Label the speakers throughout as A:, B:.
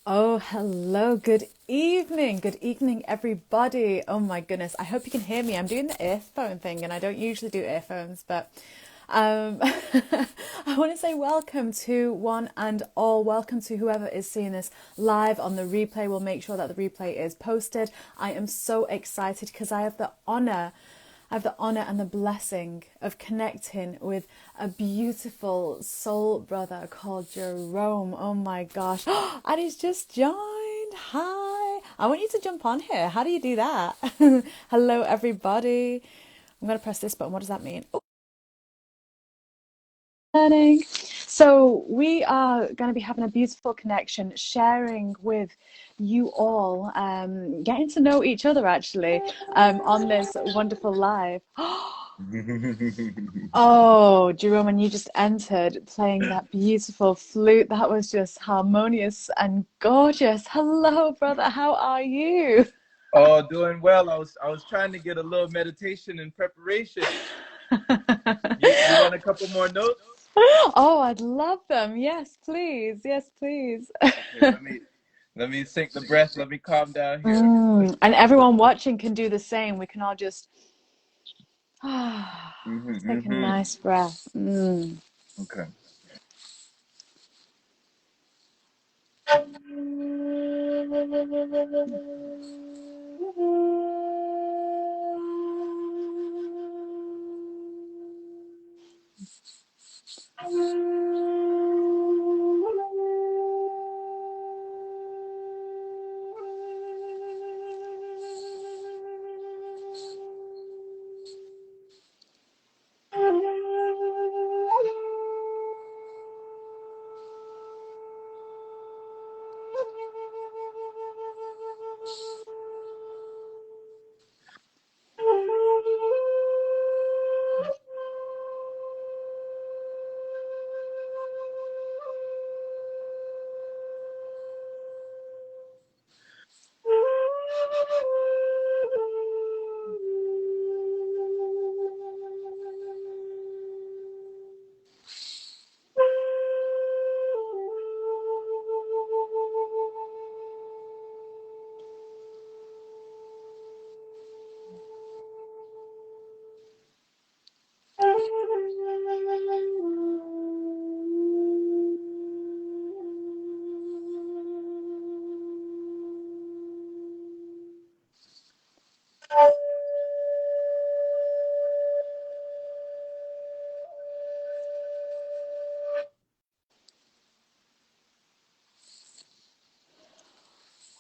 A: Oh, hello. Good evening. Good evening, everybody. Oh my goodness. I hope you can hear me. I'm doing the earphone thing, and I don't usually do earphones, but I want to say welcome to one and all. Welcome to whoever is seeing this live on the replay. We'll make sure that the replay is posted. I am so excited because I have the honor and the blessing of connecting with a beautiful soul brother called Jerome. Oh my gosh. And he's just joined. Hi. I want you to jump on here. How do you do that? Hello, everybody. I'm going to press this button. What does that mean? Learning. So we are going to be having a beautiful connection, sharing with you all, getting to know each other actually, on this wonderful live. Oh, Jerome, and you just entered playing that beautiful flute. That was just harmonious and gorgeous. Hello, brother. How are you?
B: Oh, doing well. I was trying to get a little meditation in preparation. You want a couple more notes?
A: Oh, I'd love them. Yes, please. Yes, please.
B: Okay, let me sink the breath. Let me calm down here.
A: And everyone watching can do the same. We can all just take a
B: Mm-hmm.
A: nice breath.
B: Okay.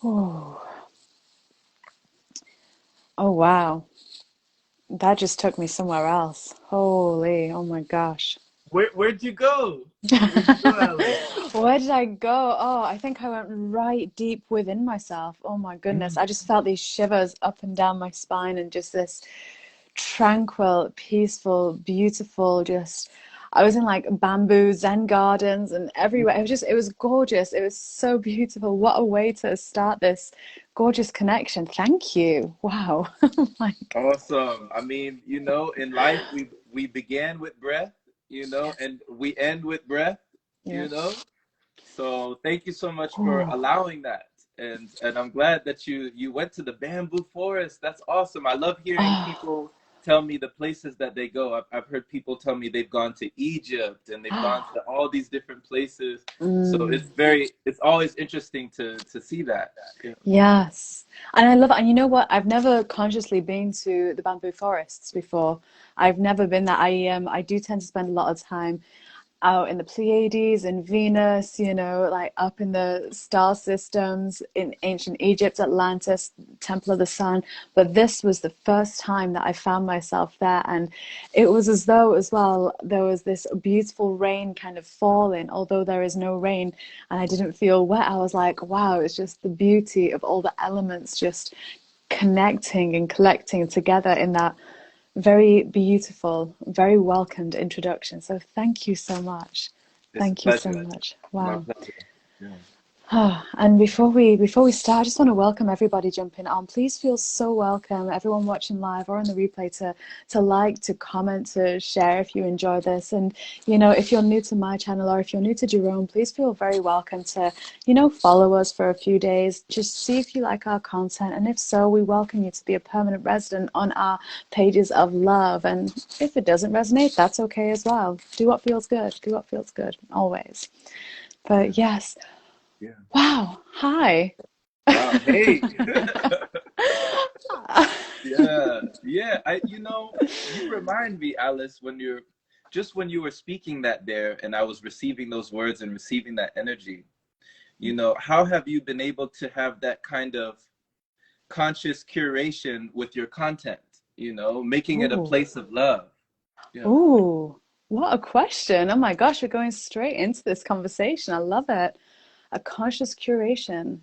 A: Oh, oh wow. That just took me somewhere else. Holy, oh my gosh.
B: Where'd you go? Where'd you go, Alice?
A: Where did I go? Oh, I think I went right deep within myself. Oh my goodness.
B: Mm.
A: I just felt these shivers up and down my spine and just this tranquil, peaceful, beautiful, just I was in like bamboo Zen gardens and everywhere. It was gorgeous. It was so beautiful. What a way to start this gorgeous connection. Thank you. Wow. Oh my
B: Awesome. I mean, in life we began with breath,
A: God.
B: and we end with breath,
A: Yeah.
B: you know. So thank you so much for
A: Yeah.
B: allowing that. And I'm glad that you went to the bamboo forest. That's awesome. I love hearing
A: Oh.
B: people tell me the places that they go. I've heard people tell me they've gone to Egypt and they've gone to all these different places. So
A: Mm.
B: it's always interesting to see that. Yeah.
A: Yes. And I love it. And you know what? I've never consciously been to the bamboo forests before. I've never been there. I do tend to spend a lot of time out in the Pleiades and Venus, like up in the star systems in ancient Egypt, Atlantis, Temple of the Sun. But this was the first time that I found myself there. And it was as though, as well, there was this beautiful rain kind of falling, although there is no rain, and I didn't feel wet. I was like, wow, it's just the beauty of all the elements just connecting and collecting together in that very beautiful, very welcomed introduction. So thank you so much.
B: It's a
A: Thank you so
B: pleasure.
A: much.
B: My
A: Wow.
B: pleasure. Yeah.
A: And before we start, I just want to welcome everybody jumping on. Please feel so welcome, everyone watching live or on the replay, to like, to comment, to share if you enjoy this. And if you're new to my channel or if you're new to Jerome, please feel very welcome to follow us for a few days. Just see if you like our content, and if so, we welcome you to be a permanent resident on our pages of love. And if it doesn't resonate, that's okay as well. Do what feels good. Do what feels good always. But yes.
B: Yeah.
A: Wow. Hi.
B: Wow. Hey. Yeah. Yeah. You remind me, Alice, when you were speaking that there, and I was receiving those words and receiving that energy, how have you been able to have that kind of conscious curation with your content, making it a
A: Ooh.
B: place of love? Yeah.
A: Ooh. What a question. Oh my gosh, we're going straight into this conversation. I love it. A conscious curation.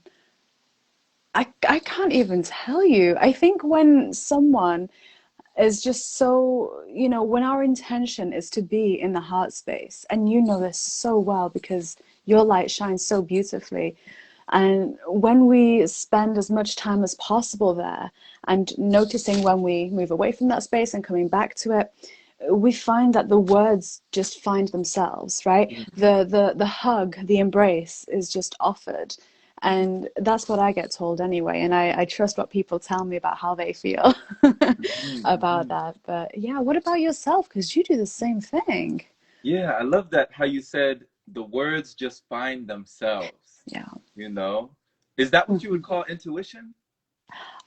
A: I can't even tell you. I think when someone is just so, when our intention is to be in the heart space, and you know this so well because your light shines so beautifully. And when we spend as much time as possible there and noticing when we move away from that space and coming back to it, we find that the words just find themselves, right? The hug, the embrace is just offered. And that's what I get told anyway. And I trust what people tell me about how they feel about that. But yeah, what about yourself? Because you do the same thing.
B: Yeah, I love that how you said the words just find themselves.
A: Yeah.
B: Is that what you would call intuition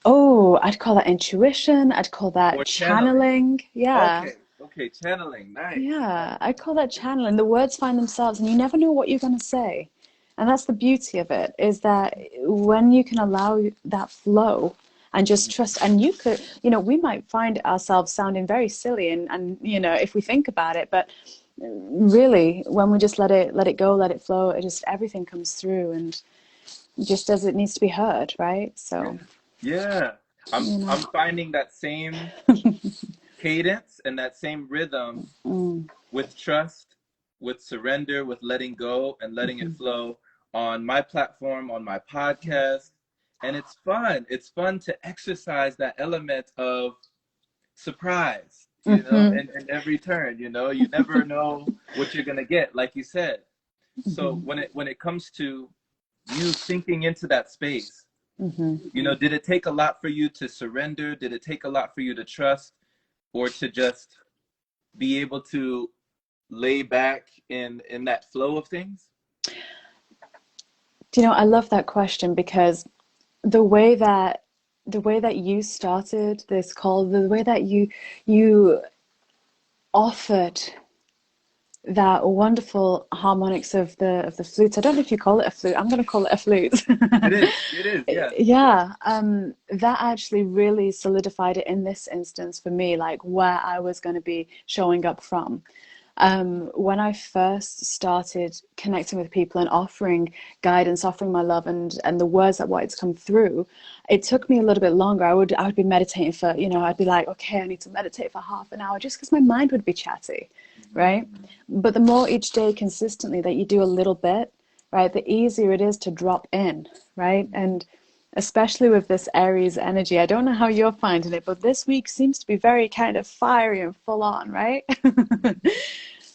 A: Oh, I'd call that intuition. I'd call that
B: or channeling?
A: channeling. Yeah.
B: Okay, channeling. Nice.
A: Yeah, I call that channeling. The words find themselves, and you never know what you're going to say. And that's the beauty of it, is that when you can allow that flow and just trust, and you could, we might find ourselves sounding very silly, and if we think about it, but really, when we just let it go, let it flow, everything comes through, and just as it needs to be heard, right? So,
B: Yeah. I'm finding that same cadence and that same rhythm with trust, with surrender, with letting go and letting it flow on my platform, on my podcast. And it's fun. It's fun to exercise that element of surprise, and every turn, you never know what you're gonna get, like you said. So when it comes to you sinking into that space, did it take a lot for you to surrender? Did it take a lot for you to trust, or to just be able to lay back in that flow of things?
A: I love that question because the way that you started this call, the way that you offered that wonderful harmonics of the flute. I don't know if you call it a flute. I'm going to call it a flute.
B: It is, yeah.
A: Yeah, that actually really solidified it in this instance for me, like where I was going to be showing up from. When I first started connecting with people and offering guidance, offering my love and the words that wanted to come through, it took me a little bit longer. I would be meditating for, I'd be like, okay, I need to meditate for half an hour just because my mind would be chatty, right? But the more each day consistently that you do a little bit, right, the easier it is to drop in, right? And especially with this Aries energy, I don't know how you're finding it, but this week seems to be very kind of fiery and full on, right?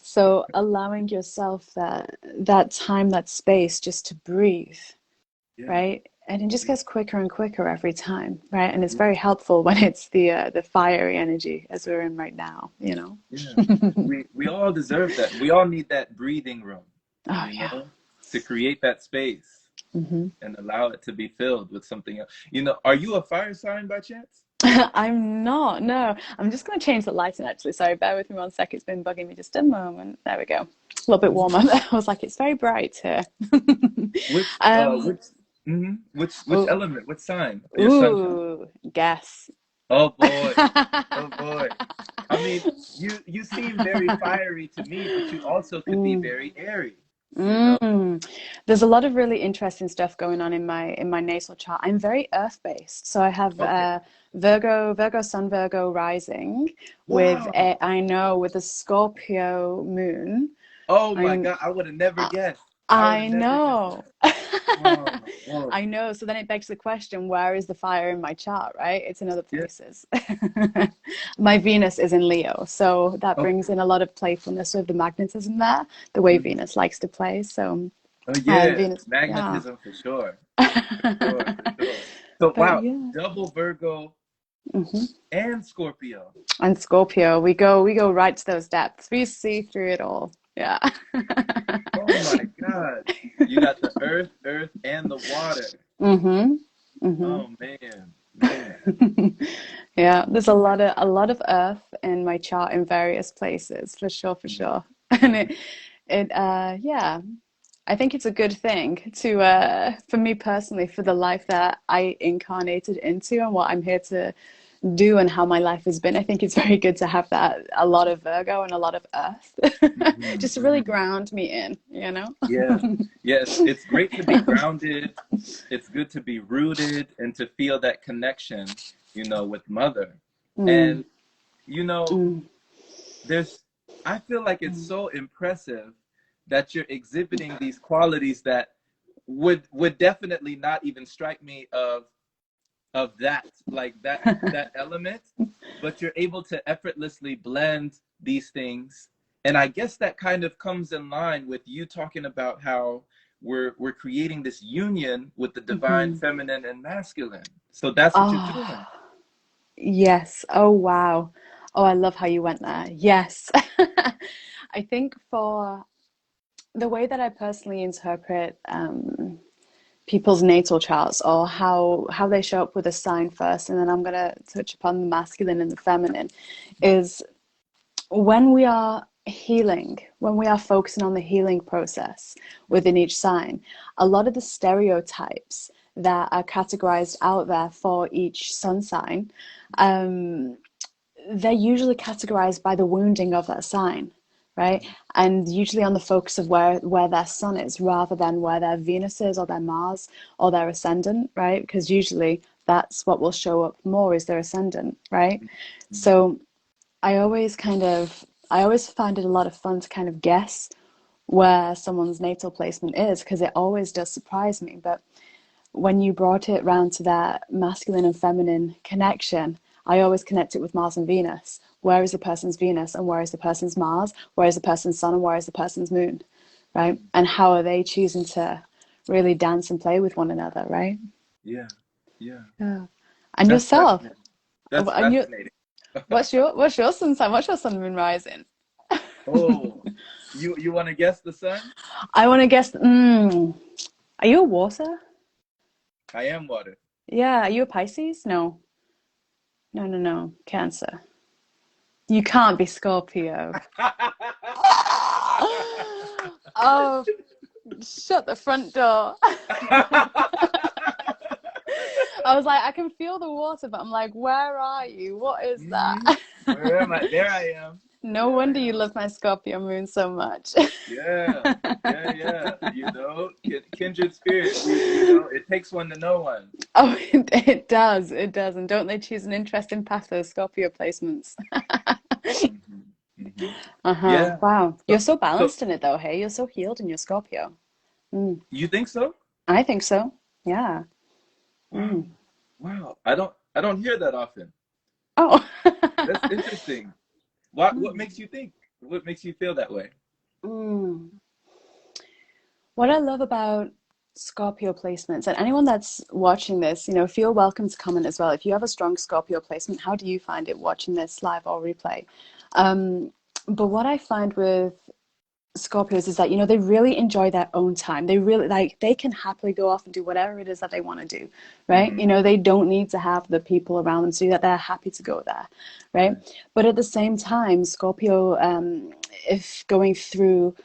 A: So allowing yourself that time, that space just to breathe, right? And it just gets quicker and quicker every time, right? And it's very helpful when it's the fiery energy as we're in right now,
B: Yeah. We all deserve that. We all need that breathing room, to create that space and allow it to be filled with something else. Are you a fire sign by chance?
A: I'm not, no. I'm just going to change the lighting actually. Sorry, bear with me 1 second. It's been bugging me just a moment. There we go. A little bit warmer. I was like, it's very bright here.
B: Which
A: Oh,
B: element, which sign? Your sun sign?
A: ooh, guess.
B: Oh boy. Oh boy. I mean, you seem very fiery to me, but you also could be very airy,
A: There's a lot of really interesting stuff going on in my natal chart. I'm very earth based, so I have
B: Okay.
A: Virgo Sun, Virgo rising, with
B: Wow.
A: a Scorpio moon.
B: Oh my
A: I'm
B: God, I would have never guessed. I would
A: I
B: have never guessed
A: know.
B: that. Oh, oh,
A: I know. So then it begs the question, where is the fire in my chart, right? It's in other
B: yeah.
A: places. My Venus is in Leo, so that brings
B: Okay.
A: in a lot of playfulness of the magnetism there, the way
B: Mhm.
A: Venus likes to play. So
B: Oh yeah,
A: Venus, yeah.
B: magnetism for sure, for sure, for sure. So
A: But
B: wow,
A: yeah.
B: double Virgo
A: Hmm.
B: and Scorpio.
A: And Scorpio, we go right to those depths. We see through it all. Yeah.
B: Oh my God, you got the earth, and the water.
A: Hmm. Hmm.
B: Oh man, man.
A: Yeah, there's a lot of earth in my chart in various places, for sure, for
B: Mhm,
A: sure. And
B: mhm.
A: yeah, I think it's a good thing to for me personally, for the life that I incarnated into and what I'm here to do and how my life has been. I think it's very good to have that, a lot of Virgo and a lot of earth,
B: Mhm,
A: just to really
B: mhm.
A: ground me in, you know?
B: Yeah, yes, it's great to be grounded. It's good to be rooted and to feel that connection, with mother.
A: Mm,
B: And you know,
A: mm.
B: there's I feel like it's so impressive that you're exhibiting these qualities that would definitely not even strike me of that, like that element, but you're able to effortlessly blend these things. And I guess that kind of comes in line with you talking about how we're creating this union with the divine
A: Hmm.
B: feminine and masculine. So that's what you're
A: Oh,
B: doing.
A: yes. Oh, wow. Oh, I love how you went there. Yes. I think for the way that I personally interpret people's natal charts, or how they show up with a sign first, and then I'm gonna touch upon the masculine and the feminine, is when we are healing, when we are focusing on the healing process within each sign, a lot of the stereotypes that are categorized out there for each sun sign, um, they're usually categorized by the wounding of that sign, right? And usually on the focus of where their sun is, rather than where their Venus is or their Mars or their ascendant, right? Because usually that's what will show up more, is their ascendant, right?
B: Mhm.
A: So I always find it a lot of fun to kind of guess where someone's natal placement is, because it always does surprise me. But when you brought it round to that masculine and feminine connection, I always connect it with Mars and Venus. Where is the person's Venus and where is the person's Mars? Where is the person's sun and where is the person's moon? Right? And how are they choosing to really dance and play with one another, right?
B: Yeah, yeah.
A: Yeah. And
B: That's
A: yourself.
B: fascinating. That's
A: And you,
B: fascinating.
A: what's your sun sign? What's your sun moon rising?
B: Oh, you want to guess the sun?
A: I want to guess. Are you a water?
B: I am water.
A: Yeah. Are you a Pisces? No. No, no, no. Cancer. You can't be Scorpio. Oh, shut the front door. I was like, I can feel the water, but I'm like, where are you? What is
B: Mhm.
A: that?
B: Where am I? There I am.
A: No
B: There I
A: wonder you
B: am.
A: love my Scorpio moon so much.
B: Yeah, yeah, yeah. Kindred spirits. It takes one to know one.
A: Oh, it does. It does. And don't they choose an interesting path, those Scorpio placements?
B: Hmm. Hmm.
A: Uh-huh.
B: Yeah.
A: Wow. You're
B: So,
A: so
B: so
A: balanced in it though, hey? You're so healed in your Scorpio. Mm,
B: you think so?
A: I think so. Yeah.
B: Wow,
A: Mm.
B: wow. I don't hear that often.
A: Oh.
B: That's interesting. What
A: Mm.
B: makes you think? What makes you feel that way?
A: Mm. What I love about Scorpio placements, and anyone that's watching this, feel welcome to comment as well. If you have a strong Scorpio placement, how do you find it watching this live or replay? Um, but what I find with Scorpios is that, they really enjoy their own time. They really they can happily go off and do whatever it is that they want to do, right?
B: Hmm.
A: They don't need to have the people around them to do that. They're happy to go there, right?
B: Right.
A: But at the same time, Scorpio, if going through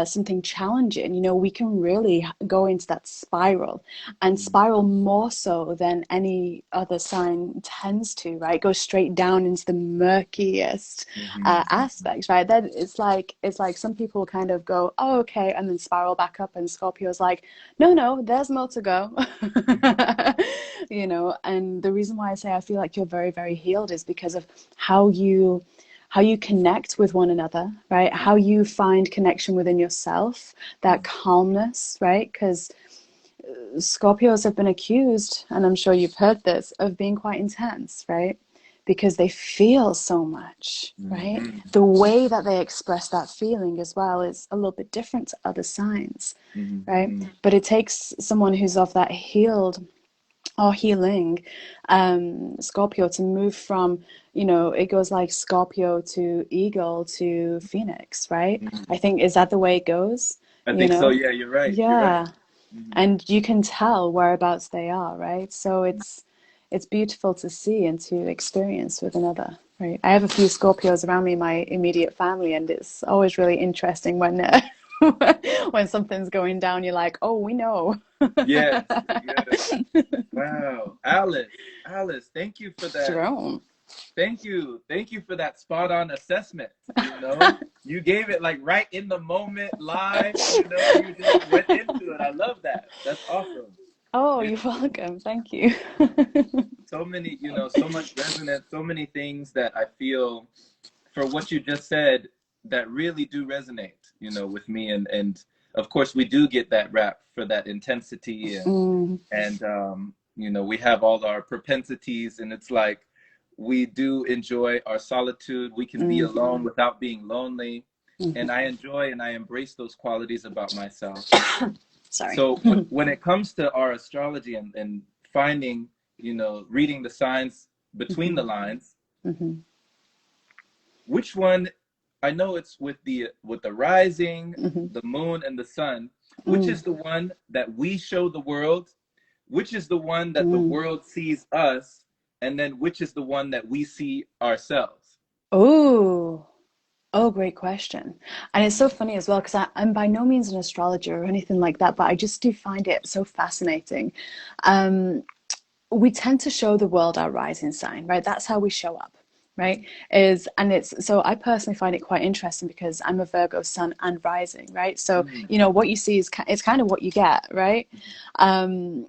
A: something challenging, we can really go into that spiral, and
B: Hmm.
A: spiral more so than any other sign tends to, right? Go straight down into the murkiest
B: Hmm.
A: aspects, right? Then it's like some people kind of go, oh, okay, and then spiral back up, and Scorpio's like, no, no, there's more to go. And the reason why I say I feel like you're very, very healed is because of how you how you connect with one another, right? How you find connection within yourself, that calmness, right? Because Scorpios have been accused, and I'm sure you've heard this, of being quite intense, right? Because they feel so much, right?
B: Mm-hmm.
A: The way that they express that feeling as well is a little bit different to other signs, right?
B: Mm-hmm.
A: But it takes someone who's of that healed or healing Scorpio to move from, it goes like Scorpio to Eagle to Phoenix, right?
B: Mm-hmm.
A: I think, is that the way it goes?
B: I
A: You
B: think so.
A: know?
B: Yeah, you're right. You're right.
A: Yeah.
B: Mm-hmm.
A: And you can tell whereabouts they are, right? So it's beautiful to see and to experience with another, right? I have a few Scorpios around me in my immediate family, and it's always really interesting when when something's going down, you're like, oh, we know.
B: Yes. Yes. Wow. Alice, thank you for that.
A: Jerome.
B: Thank you. Thank you for that spot on assessment. You know, you gave it like right in the moment, live. You know, you just went into it. I love that. That's awesome.
A: Oh,
B: You
A: you're
B: know,
A: welcome. Thank you.
B: so many, so much resonance, so many things that I feel for what you just said that really do resonate, with me. And of course, we do get that rap for that intensity
A: Mm,
B: and we have all our propensities, and it's like we do enjoy our solitude. We can be
A: mm,
B: alone without being lonely. And
A: mm.
B: I enjoy and I embrace those qualities about myself.
A: Sorry.
B: So when it comes to our astrology and finding, reading the signs between the lines,
A: Hmm.
B: which one, I know it's with the rising,
A: Hmm.
B: the moon, and the sun, which
A: Mm,
B: is the one that we show the world, which is the one that the
A: mm.
B: world sees us, and then which is the one that we see ourselves?
A: Oh, oh, great question. And it's so funny as well because I'm by no means an astrologer or anything like that, but I just do find it so fascinating. Um, we tend to show the world our rising sign, right? That's how we show up, right? And it's so I personally find it quite interesting because I'm a Virgo sun and rising, right? So,
B: Mm,
A: what you see is it's kind of what you get, right?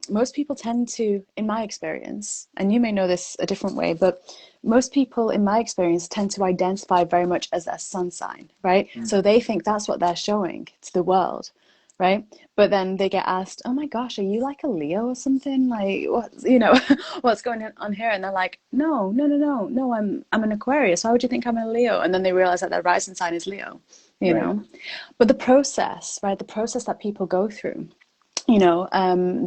A: Most people tend to, in my experience, and you may know this a different way, but most people, in my experience, tend to identify very much as their sun sign, right?
B: mm,
A: So they think that's what they're showing to the world, right? But then they get asked, "Oh my gosh, are you like a Leo or something? Like what, what's going on here?" And they're like, "No, no, no, no, no. I'm an Aquarius. Why would you think I'm a Leo?" And then they realize that their rising sign is Leo, you
B: right.
A: know. But the process, right? The process that people go through,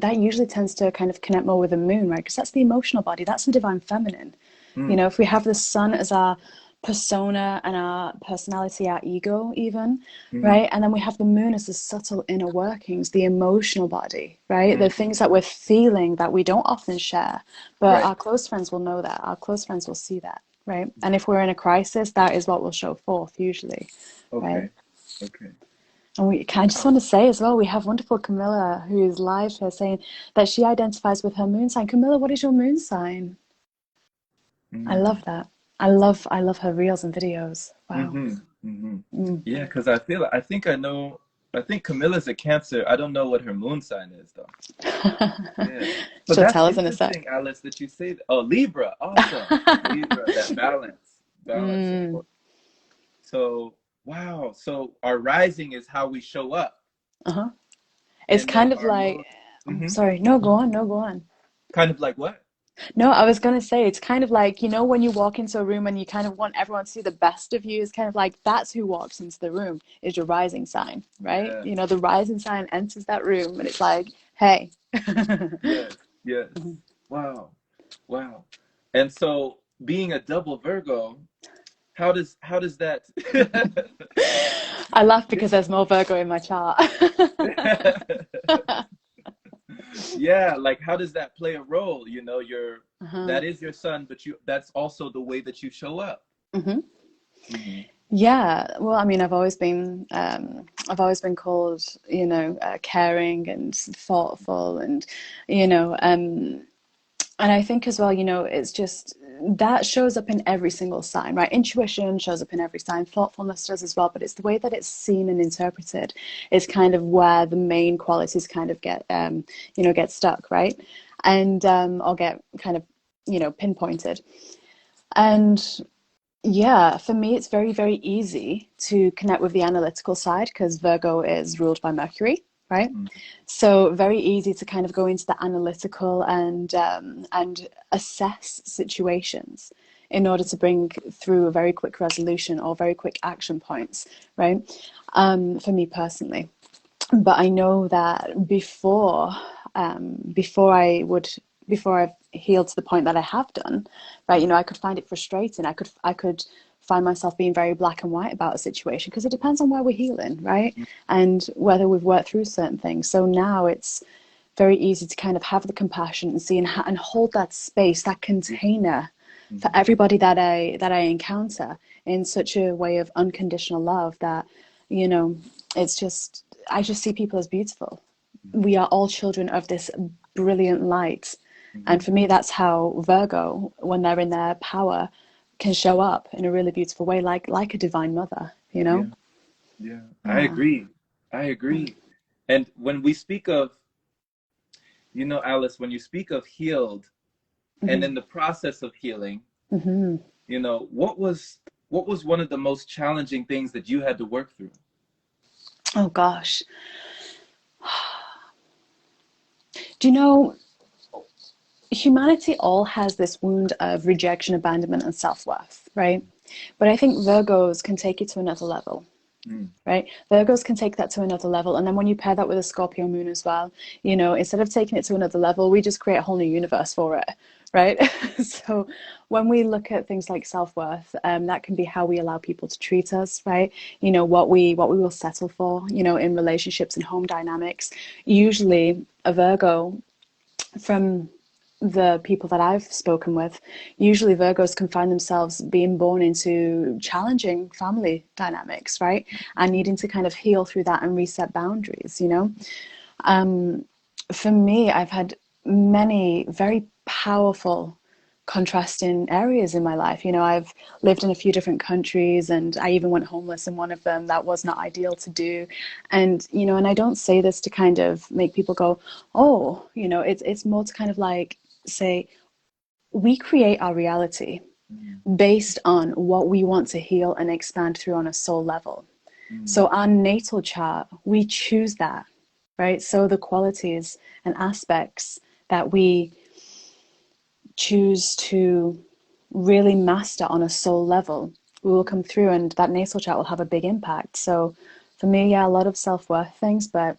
A: that usually tends to kind of connect more with the moon, right? Because that's the emotional body, that's the divine feminine.
B: Mm,
A: If we have the sun as our persona and our personality, our ego, even,
B: mm,
A: right? And then we have the moon as the subtle inner workings, the emotional body, right? The
B: mm,
A: things that we're feeling that we don't often share, but
B: right.
A: our close friends will know that. Our close friends will see that, right? And if we're in a crisis, that is what will show forth usually, right?
B: Okay. Okay.
A: And I just
B: Wow.
A: want to say as well, we have wonderful Camilla who is live here saying that she identifies with her moon sign. Camilla, what is your moon sign? I
B: Mm,
A: love that. I love her reels and videos. Wow.
B: mm-hmm. Mm-hmm.
A: Mm.
B: Yeah, because I think I know. I think Camilla's a Cancer. I don't know what her moon sign is though. Yeah. But
A: She'll
B: that's
A: tell us in a
B: interesting,
A: sec.
B: Alice, that you say that. Oh, Libra. Awesome. Libra, that balance. Balance.
A: Mm.
B: So, wow. So our rising is how we show up.
A: Uh-huh. It's
B: And then
A: kind of
B: our
A: like,
B: moon.
A: oh,
B: Hmm.
A: sorry, no, go on, no, go on.
B: Kind of like what?
A: No, I was gonna say it's kind of like, when you walk into a room and you kind of want everyone to see the best of you, it's kind of like that's who walks into the room is your rising sign, right?
B: Yeah.
A: The rising sign enters that room and it's like, hey.
B: Yes. Yes. Wow. Wow. And so being a double Virgo, how does that
A: I laugh because there's more Virgo in my chart.
B: yeah, like how does that play a role?
A: Uh-huh.
B: That is your son, but that's also the way that you show up.
A: Hmm.
B: Hmm.
A: Yeah, well, I mean, I've always been called, caring and thoughtful, and you know, um, and I think as well, it's just that shows up in every single sign, right? Intuition shows up in every sign, thoughtfulness does as well, but it's the way that it's seen and interpreted is kind of where the main qualities kind of get stuck, right? And or get kind of, pinpointed. And Yeah, for me, it's very, very easy to connect with the analytical side because Virgo is ruled by Mercury, right?
B: Mm,
A: So very easy to kind of go into the analytical and assess situations in order to bring through a very quick resolution or very quick action points, right? For me personally. But I know that before I would, before I've healed to the point that I have done, right? You know, I could find it frustrating. I could find myself being very black and white about a situation because it depends on where we're healing, right?
B: mm,
A: And whether we've worked through certain things. So now it's very easy to kind of have the compassion and see and hold that space, that
B: yeah.
A: container for
B: Mhm.
A: everybody that I encounter in such a way of unconditional love that, you know, it's just I just see people as beautiful. We are all children of this brilliant light. And
B: Mhm.
A: for me, that's how Virgo, when they're in their power, can show up in a really beautiful way, like a divine mother, you know?
B: Yeah, yeah. I
A: Yeah.
B: agree. I agree. And when we speak of, Alice, when you speak of healed and in
A: Hmm.
B: the process of healing,
A: Hmm.
B: what was one of the most challenging things that you had to work through?
A: Oh gosh. Do you know, humanity all has this wound of rejection, abandonment, and self-worth, right? But I think Virgos can take it to another level.
B: Mm,
A: Right? Virgos can take that to another level. And then when you pair that with a Scorpio moon as well, you know, instead of taking it to another level, we just create a whole new universe for it. Right. So when we look at things like self-worth, that can be how we allow people to treat us, right? You know, what we will settle for, you know, in relationships and home dynamics. Usually a Virgo, from the people that I've spoken with, usually Virgos can find themselves being born into challenging family dynamics, right? And needing to kind of heal through that and reset boundaries, you know? For me, I've had many very powerful contrasting areas in my life. You know, I've lived in a few different countries and I even went homeless in one of them. That was not ideal to do. And, you know, and I don't say this to kind of make people go, oh, you know, it's more to kind of like say, we create our reality
B: mm,
A: based on what we want to heal and expand through on a soul level. So
B: mm,
A: our natal chart, we choose that, right? So the qualities and aspects that we choose to really master on a soul level, we will come through and that natal chart will have a big impact. So for me, yeah, a lot of self-worth things, but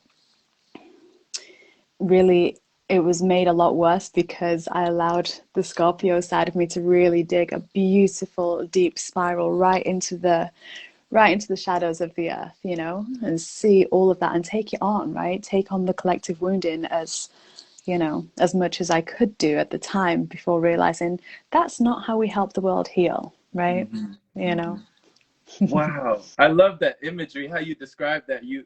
A: really it was made a lot worse because I allowed the Scorpio side of me to really dig a beautiful deep spiral right into the shadows of the earth, you know, and see all of that and take it on, right? Take on the collective wounding as, you know, as much as I could do at the time before realizing that's not how we help the world heal, right?
B: mhm,
A: You know.
B: mhm. Wow, I love that imagery, how you describe that. You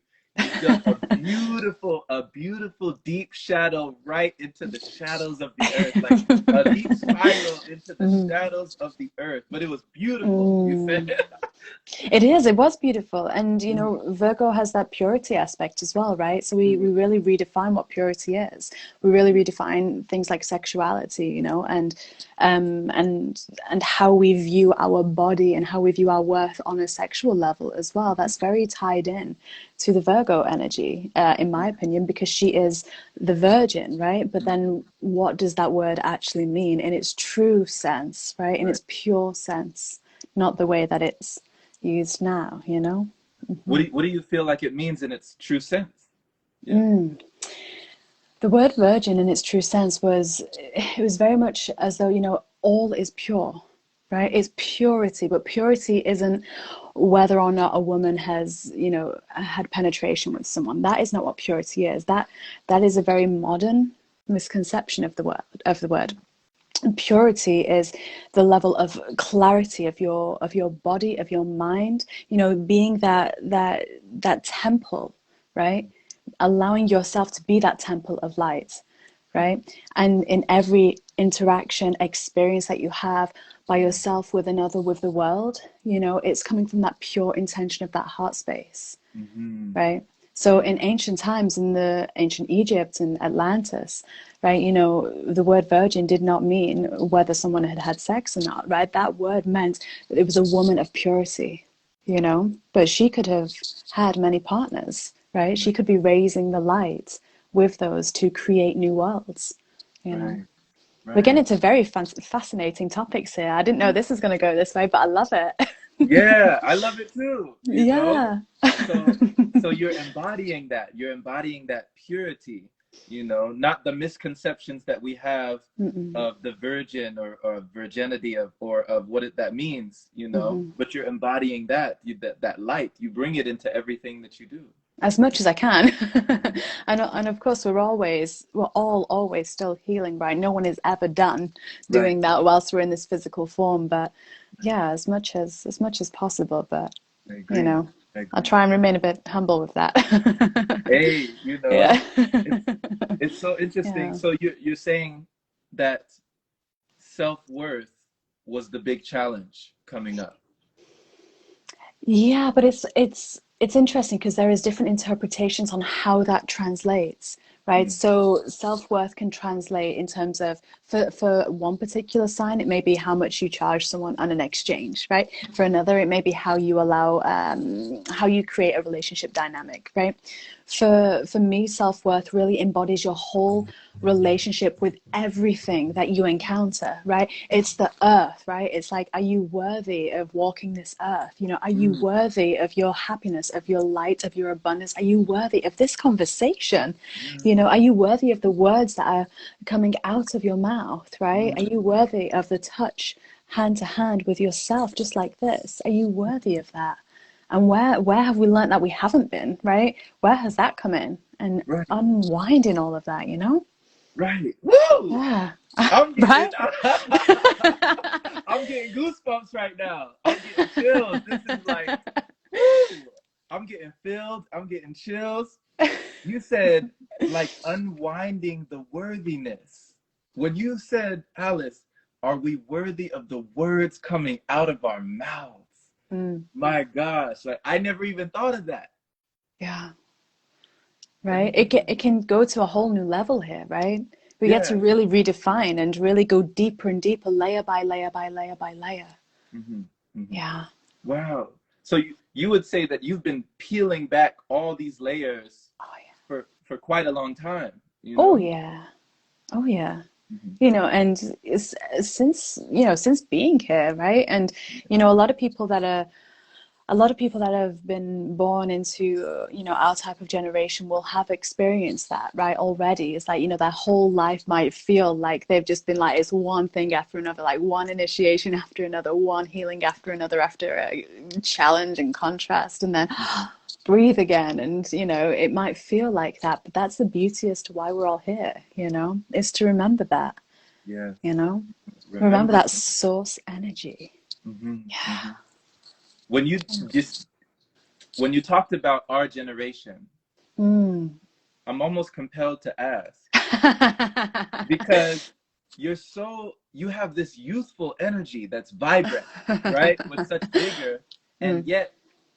B: dug a beautiful deep shadow right into the shadows of the earth, like a deep spiral into the shadows of the earth. But it was beautiful, you said.
A: Mm. It was beautiful. And, you
B: Mhm,
A: know, Virgo has that purity aspect as well, right? So we
B: mhm.
A: really redefine what purity is. We really redefine things like sexuality, you know, and how we view our body and how we view our worth on a sexual level as well. That's very tied in to the Virgo energy, in my opinion, because she is the virgin, right? But then what does that word actually mean in its true sense, right? In
B: Right.
A: its pure sense, not the way that it's used now, you know?
B: What do you feel like it means in its true sense? Yeah.
A: Mm. The word virgin in its true sense it was very much as though, you know, all is pure, right?
B: Mm,
A: It's purity, but purity isn't whether or not a woman has, you know, had penetration with someone. That is not what purity is. That is a very modern misconception of the word. Purity is the level of clarity of your body, of your mind, you know, being that temple, right? Allowing yourself to be that temple of light,
B: mm,
A: right? And in every interaction experience that you have by yourself, with another, with the world, you know, it's coming from that pure intention of that heart space,
B: mhm,
A: right? So in ancient times, in the ancient Egypt and Atlantis, right, you know, the word virgin did not mean whether someone had had sex or not, right? That word meant that it was a woman of purity, you know, but she could have had many partners, right? She
B: Right.
A: could be raising the light with those to create new worlds, you know.
B: Right.
A: We're getting
B: Right.
A: into very fascinating topics here. I didn't know this was going to go this way, but I love it.
B: Yeah, I love it too, you know?
A: Yeah.
B: So you're embodying that. You're embodying that purity, you know, not the misconceptions that we have
A: Mm-mm.
B: of the virgin or virginity of what that means, you know,
A: Mm-hmm.
B: but you're embodying that, that light. You bring it into everything that you do.
A: As much as I can. And of course we're all always still healing, right? No one is ever done
B: Right.
A: doing that whilst we're in this physical form. But yeah, as much as possible. But
B: I
A: you
B: agree.
A: know,
B: I
A: I'll
B: agree.
A: try and remain a bit humble with that.
B: Hey, you know,
A: Yeah.
B: it's it's so interesting.
A: Yeah.
B: So you're saying that self-worth was the big challenge coming up.
A: Yeah, but it's interesting because there is different interpretations on how that translates, right?
B: Mm,
A: So self-worth can translate in terms of for one particular sign, it may be how much you charge someone on an exchange, right? For another, it may be how you allow how you create a relationship dynamic, right? For me, self-worth really embodies your whole relationship with everything that you encounter, right? It's the earth, right? It's like, are you worthy of walking this earth? You know, are you
B: mm,
A: worthy of your happiness, of your light, of your abundance? Are you worthy of this conversation?
B: yeah,
A: You know, are you worthy of the words that are coming out of your mouth, right? Are
B: mm,
A: you worthy of the touch hand to hand with yourself, just like this? Are you worthy of that? And where have we learned that we haven't been, right? Where has that come in? And
B: right,
A: unwinding all of that, you know?
B: right. Woo!
A: Yeah.
B: I'm getting
A: Right?
B: I'm getting goosebumps right now. I'm getting chills. This is like, woo! I'm getting filled. I'm getting chills. You said like unwinding the worthiness. When you said, Alice, are we worthy of the words coming out of our mouths?
A: Mm,
B: My gosh, like I never even thought of that.
A: yeah.
B: I
A: Right.
B: never
A: It can go to a whole new level here, right? We get to
B: Yeah.
A: really redefine and really go deeper and deeper, layer by layer by layer by layer.
B: Hmm. Hmm.
A: Yeah.
B: Wow. So you would say that you've been peeling back all these layers
A: Oh yeah.
B: for quite a long time, you
A: Oh
B: know?
A: yeah. Oh yeah.
B: Hmm.
A: You know, and since being here, right? And a lot of people that have been born into our type of generation will have experienced that, right? Already, it's like, their whole life might feel like they've just been like, it's one thing after another, like one initiation after another, one healing after another, after a challenge and contrast, and then
B: Hmm.
A: breathe again. And it might feel like that, but that's the beauty as to why we're all here, is to remember that,
B: Yes.
A: you know remember
B: Remember.
A: that source energy.
B: Hmm.
A: Yeah.
B: Hmm. When you just when you talked about our generation,
A: Mm.
B: I'm almost compelled to ask because you have this youthful energy that's vibrant, right? With such vigor, and
A: Mm.
B: yet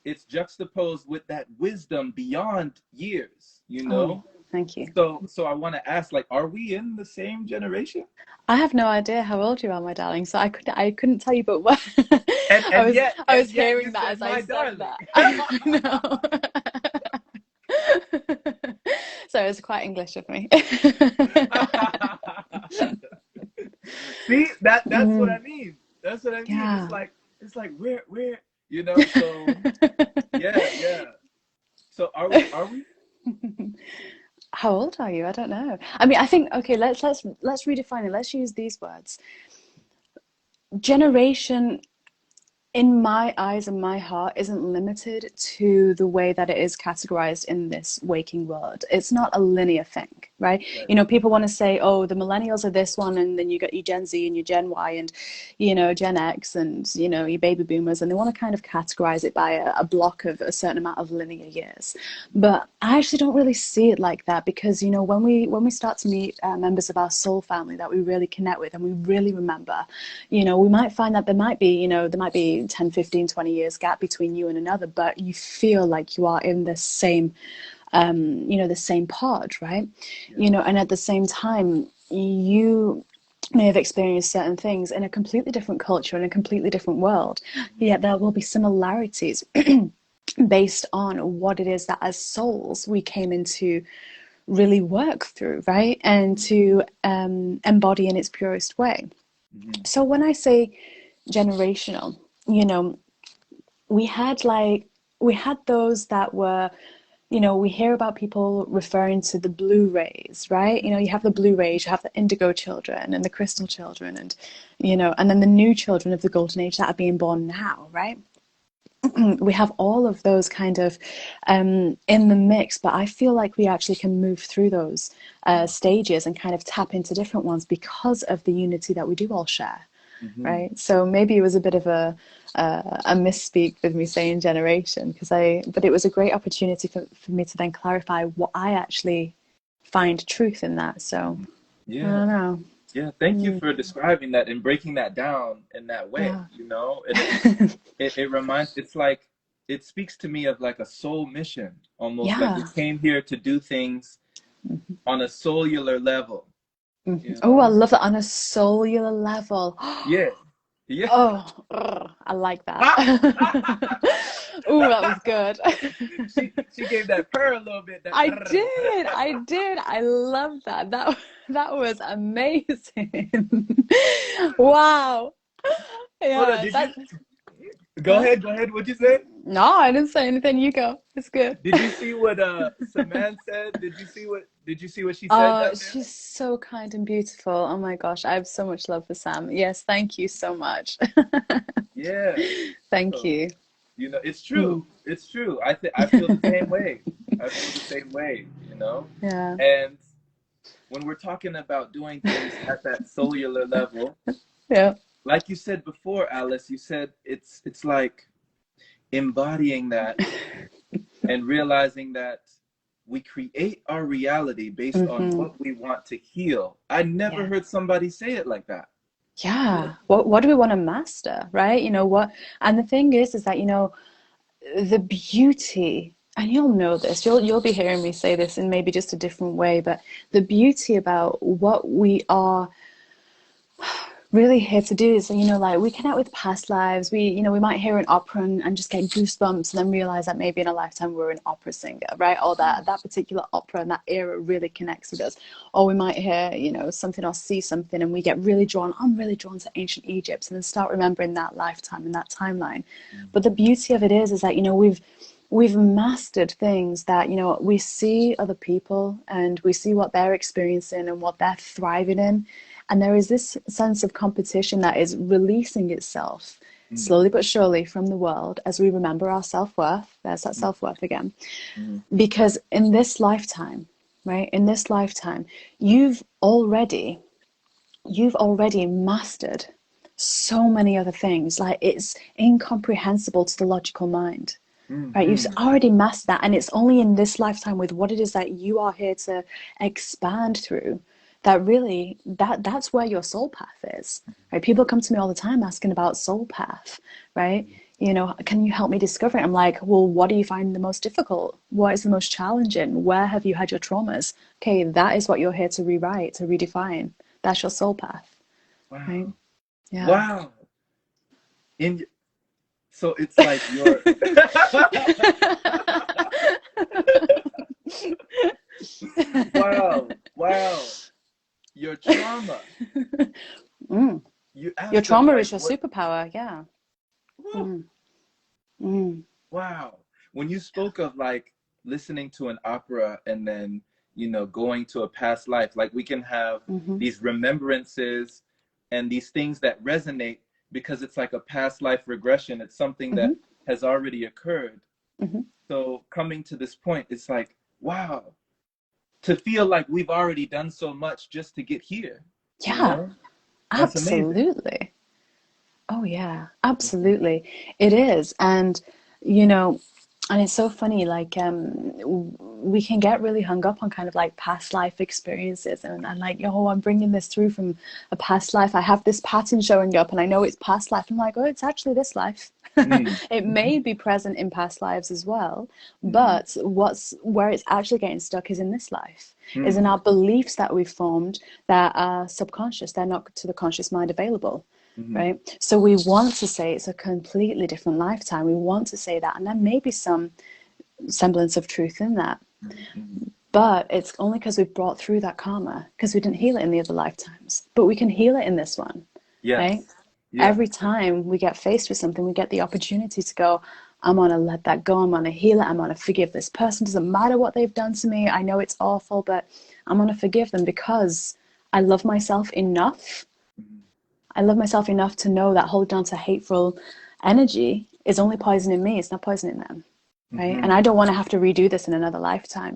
B: it's juxtaposed with that wisdom beyond years, you
A: Oh,
B: know?
A: thank you.
B: So I want to ask, like, are we in the same generation?
A: I have no idea how old you are, my darling, so I couldn't tell you, but what
B: And
A: I
B: and
A: was
B: yet
A: I
B: and
A: was
B: yet you
A: hearing that
B: said
A: as I
B: my
A: said
B: darling.
A: that. I know. So it's quite English of me.
B: See, that's what I
A: Mm,
B: mean. That's what I mean.
A: yeah.
B: It's like where so yeah, yeah. So are we?
A: How old are you? I don't know. I mean, I think okay. Let's redefine it. Let's use these words. Generation in my eyes and my heart isn't limited to the way that it is categorized in this waking world. It's not a linear thing, right?
B: Right.
A: People want to say, oh, the millennials are this one, and then you got your Gen Z and your Gen Y and, Gen X and, your baby boomers, and they want to kind of categorize it by a block of a certain amount of linear years. But I actually don't really see it like that because, when we start to meet members of our soul family that we really connect with and we really remember, we might find that there might be 10, 15, 20 years gap between you and another, but you feel like you are in the same you know, the same pod, right?
B: Yeah.
A: You know, and at the same time, you may have experienced certain things in a completely different culture, in a completely different world, yet there will be similarities based on what it is that as souls we came into really work through, right? And to embody in its purest way.
B: Mm-hmm.
A: So when I say generational, you know, we had like, we had those that were, you know, we hear about people referring to the blue rays, right? You know, you have the blue rays, you have the indigo children and the crystal children, and, you know, and then the new children of the golden age that are being born now, right? We have all of those kind of in the mix, but I feel like we actually can move through those stages and kind of tap into different ones because of the unity that we do all share,
B: Mm-hmm.
A: right? So maybe it was a bit of a misspeak with me saying generation, but it was a great opportunity for me to then clarify what I actually find truth in that. So I
B: Yeah.
A: don't know.
B: Yeah. Thank you for describing that and breaking that down in that way,
A: Yeah.
B: you know, and it reminds, it's like, it speaks to me of like a soul mission, almost like we
A: Yeah.
B: came here to do things on a cellular level, you
A: Oh, I
B: know?
A: love that on a cellular level.
B: Yeah. Yeah.
A: Oh, I like that. Oh, that was good.
B: She gave that purr a little bit. That
A: I did. I love that. That was amazing. Wow.
B: Hold on,
A: Yeah,
B: did you
A: that.
B: go
A: Huh?
B: ahead? Go ahead. What'd you say?
A: No, I didn't say anything. You go. It's good.
B: Did you see what Saman said? Did you see what she said
A: Oh,
B: down there?
A: she's so kind and beautiful. Oh my gosh, I have so much love for Sam. Yes, thank you so much.
B: Yeah.
A: Thank
B: So,
A: you.
B: you know, it's
A: Mm.
B: true. It's true. I feel the same way. I feel the same way, you know?
A: Yeah.
B: And when we're talking about doing things at that cellular level,
A: Yeah.
B: like you said before, Alice, you said it's like embodying that and realizing that we create our reality based on
A: Hmm.
B: what we want to heal. I never
A: Yeah.
B: heard somebody say it like that.
A: Yeah. What do we want to master, right? You know what? And the thing is that, you know, the beauty, and you'll know this, you'll be hearing me say this in maybe just a different way, but the beauty about what we are really here to do is, you know, like we connect with past lives. We, you know, we might hear an opera and just get goosebumps and then realize that maybe in a lifetime we're an opera singer, right? Or that particular opera and that era really connects with us. Or we might hear, you know, something or see something and we get really drawn. I'm really drawn to ancient Egypt, and then start remembering that lifetime and that timeline. But the beauty of it is that, you know, we've mastered things that, you know, we see other people and we see what they're experiencing and what they're thriving in, and there is this sense of competition that is releasing itself
B: Mm,
A: slowly but surely from the world as we remember our self-worth. There's that
B: mm,
A: self-worth again.
B: mm,
A: Because in this lifetime, right, in this lifetime, you've already mastered so many other things. Like, it's incomprehensible to the logical mind.
B: mm,
A: Right, you've
B: mm.
A: already mastered that, and it's only in this lifetime with what it is that you are here to expand through that really that's where your soul path is. Right, people come to me all the time asking about soul path, right? You know, can you help me discover it? I'm like, well, what do you find the most difficult? What is the most challenging? Where have you had your traumas? Okay, that is what you're here to rewrite, to redefine. That's your soul path, right?
B: Wow.
A: Yeah.
B: Wow. In so it's like your wow, wow. Your trauma.
A: Mm.
B: You
A: Your
B: asked them
A: trauma
B: like
A: is your
B: what
A: superpower, yeah.
B: whew,
A: Mm. Mm.
B: wow. When you spoke of like listening to an opera and then, you know, going to a past life, like we can have
A: Hmm.
B: these remembrances and these things that resonate because it's like a past life regression. It's something that
A: Hmm.
B: has already occurred.
A: Hmm.
B: So coming to this point, it's like, wow, to feel like we've already done so much just to get here, you
A: Yeah,
B: know? That's amazing.
A: absolutely. Oh, yeah, absolutely. It is. And, you know, and it's so funny, like, we can get really hung up on kind of like past life experiences and like, oh, I'm bringing this through from a past life. I have this pattern showing up and I know it's past life. I'm like, oh, it's actually this life.
B: Mm.
A: It may be present in past lives as well,
B: Mm-hmm.
A: but where it's actually getting stuck is in this life, is in
B: Mm.
A: our beliefs that we've formed that are subconscious. They're not to the conscious mind available,
B: Mm-hmm.
A: right? So we want to say it's a completely different lifetime. We want to say that, and there may be some semblance of truth in that.
B: Mm-hmm.
A: But it's only because we've brought through that karma, because we didn't heal it in the other lifetimes. But we can heal it in this one, right?
B: Yes. Yeah.
A: Every time we get faced with something, we get the opportunity to go, I'm going to let that go. I'm going to heal it. I'm going to forgive this person. Doesn't matter what they've done to me. I know it's awful, but I'm going to forgive them because I love myself enough.
B: Mm-hmm.
A: I love myself enough to know that holding on to hateful energy is only poisoning me. It's not poisoning them, right? And
B: Mm-hmm.
A: I don't want to have to redo this in another lifetime,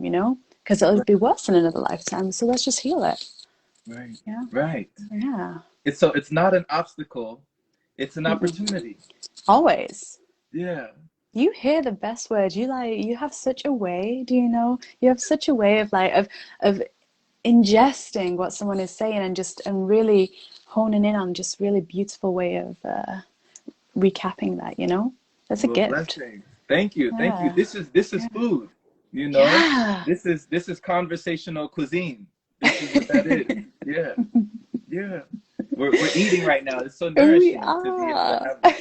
A: because it'll
B: Right.
A: be worse in another lifetime. So let's just heal it.
B: Right.
A: Yeah.
B: Right.
A: Yeah.
B: It's not an obstacle. It's an
A: Mm-mm.
B: opportunity.
A: Always.
B: Yeah.
A: You hear the best words. You have such a way, you have such a way of ingesting what someone is saying and really honing in on just really beautiful way of recapping that. That's a
B: Well,
A: gift.
B: blessings. Thank you. Thank you.
A: Yeah.
B: This is food, you know?
A: Yeah.
B: This is conversational cuisine. This is what that is. Yeah. Yeah. We're eating right now. It's so
A: We
B: nourishing to be able to
A: are.
B: have this.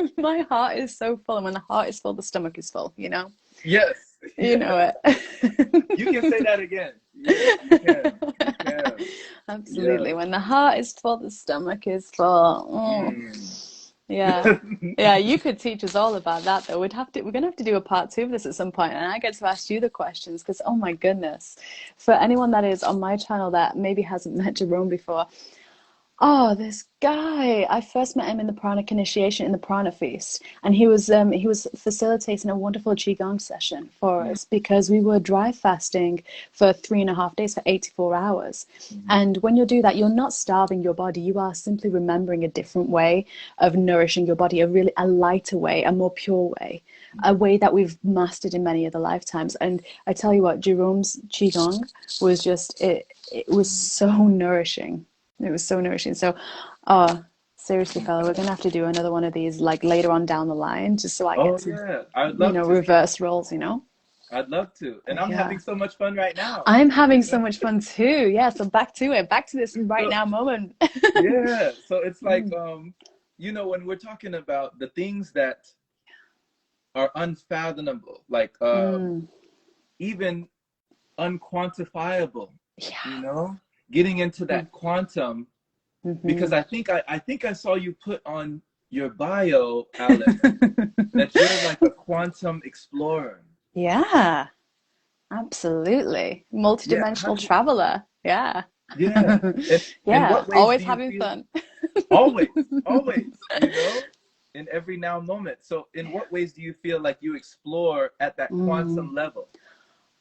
B: Yeah.
A: My heart is so full, and when the heart is full, the stomach is full,
B: Yes.
A: You
B: Yes.
A: know it.
B: You can say that again. Yes, you can. You can. Yeah.
A: Absolutely. When the heart is full, the stomach is full.
B: Mm.
A: Yeah. Yeah, you could teach us all about that though. We're gonna have to do a part two of this at some point, and I get to ask you the questions because oh my goodness. For anyone that is on my channel that maybe hasn't met Jerome before, oh, this guy! I first met him in the pranic initiation in the prana feast, and he was facilitating a wonderful qigong session for
B: Mm.
A: us because we were dry fasting for 3.5 days for 84 hours.
B: Mhm.
A: And when you do that, you're not starving your body. You are simply remembering a different way of nourishing your body, a lighter way, a more pure way, a way that we've mastered in many other lifetimes. And I tell you what, Jerome's qigong was just it. It was so nourishing. It was so nourishing. So, seriously, fella, we're gonna have to do another one of these like later on down the line, just so I get
B: Oh
A: some,
B: yeah, I'd love to.
A: reverse roles.
B: I'd love to. And
A: But
B: I'm
A: yeah,
B: having so much fun right now.
A: I'm having so much fun too. Yeah, so back to it, back to this right
B: So
A: now moment.
B: yeah, so it's like
A: Mm,
B: when we're talking about the things that are unfathomable, like
A: mm,
B: even unquantifiable, you
A: yeah.
B: know, getting into
A: Mm,
B: that quantum, because
A: hmm
B: I think I saw you put on your bio, Alice, that you're like a quantum explorer.
A: Yeah, absolutely.
B: Yeah, how
A: Multidimensional
B: do you,
A: traveler. Yeah.
B: yeah. And
A: Yeah,
B: what ways do
A: always
B: you
A: having
B: feel
A: fun.
B: always, always, in every now moment? So in what ways do you feel like you explore at that
A: Mm.
B: quantum level?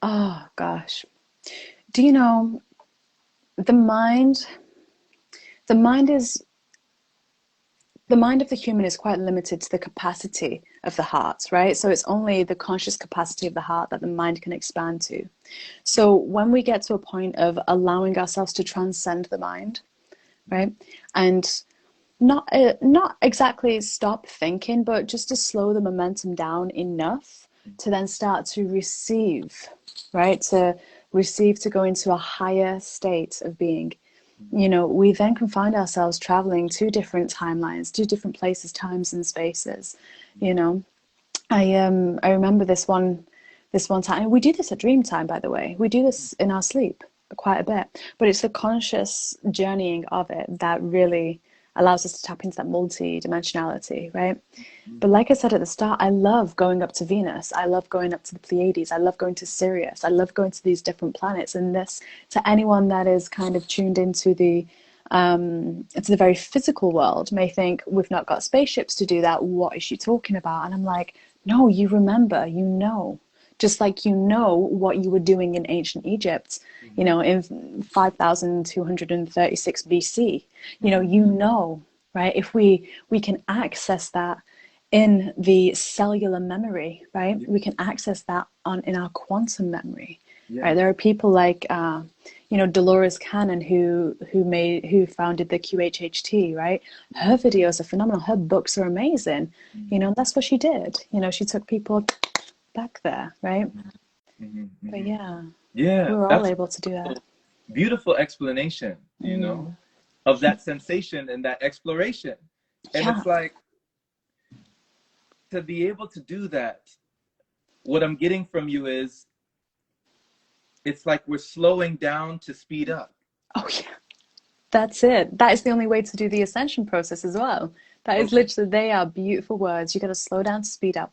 A: Oh gosh. Do you know the mind? The mind is the mind of the human is quite limited to the capacity of the heart, right? So it's only the conscious capacity of the heart that the mind can expand to. So when we get to a point of allowing ourselves to transcend the mind, right, and not exactly stop thinking, but just to slow the momentum down enough to then start to receive, right? To receive, to go into a higher state of being. We then can find ourselves traveling to different timelines, to different places, times, and spaces. You know, I remember this one time. And we do this at dream time, by the way. We do this in our sleep quite a bit, but it's the conscious journeying of it that really allows us to tap into that multi-dimensionality, right? But like I said at the start, I love going up to Venus. I love going up to the Pleiades. I love going to Sirius. I love going to these different planets. And this, to anyone that is kind of tuned into the very physical world, may think we've not got spaceships to do that. What is she talking about? And I'm like, no, you remember, just like what you were doing in ancient Egypt, in 5236 BC. Right? If we can access that in the cellular memory, right?
B: Yeah,
A: We can access that in our quantum memory,
B: yeah.
A: right? There are people like You know, Dolores Cannon, who founded the QHHT, right? Her videos are phenomenal. Her books are amazing. You know, that's what she did. You know, she took people back there, right? But yeah,
B: Yeah,
A: we're all able to do that.
B: beautiful explanation, of that sensation and that exploration. And
A: Yeah.
B: it's like, to be able to do that, what I'm getting from you is, it's like we're slowing down to speed up.
A: Oh yeah. That's it. That is the only way to do the ascension process as well. That is
B: Okay.
A: literally, they are beautiful words. You got to slow down to speed up.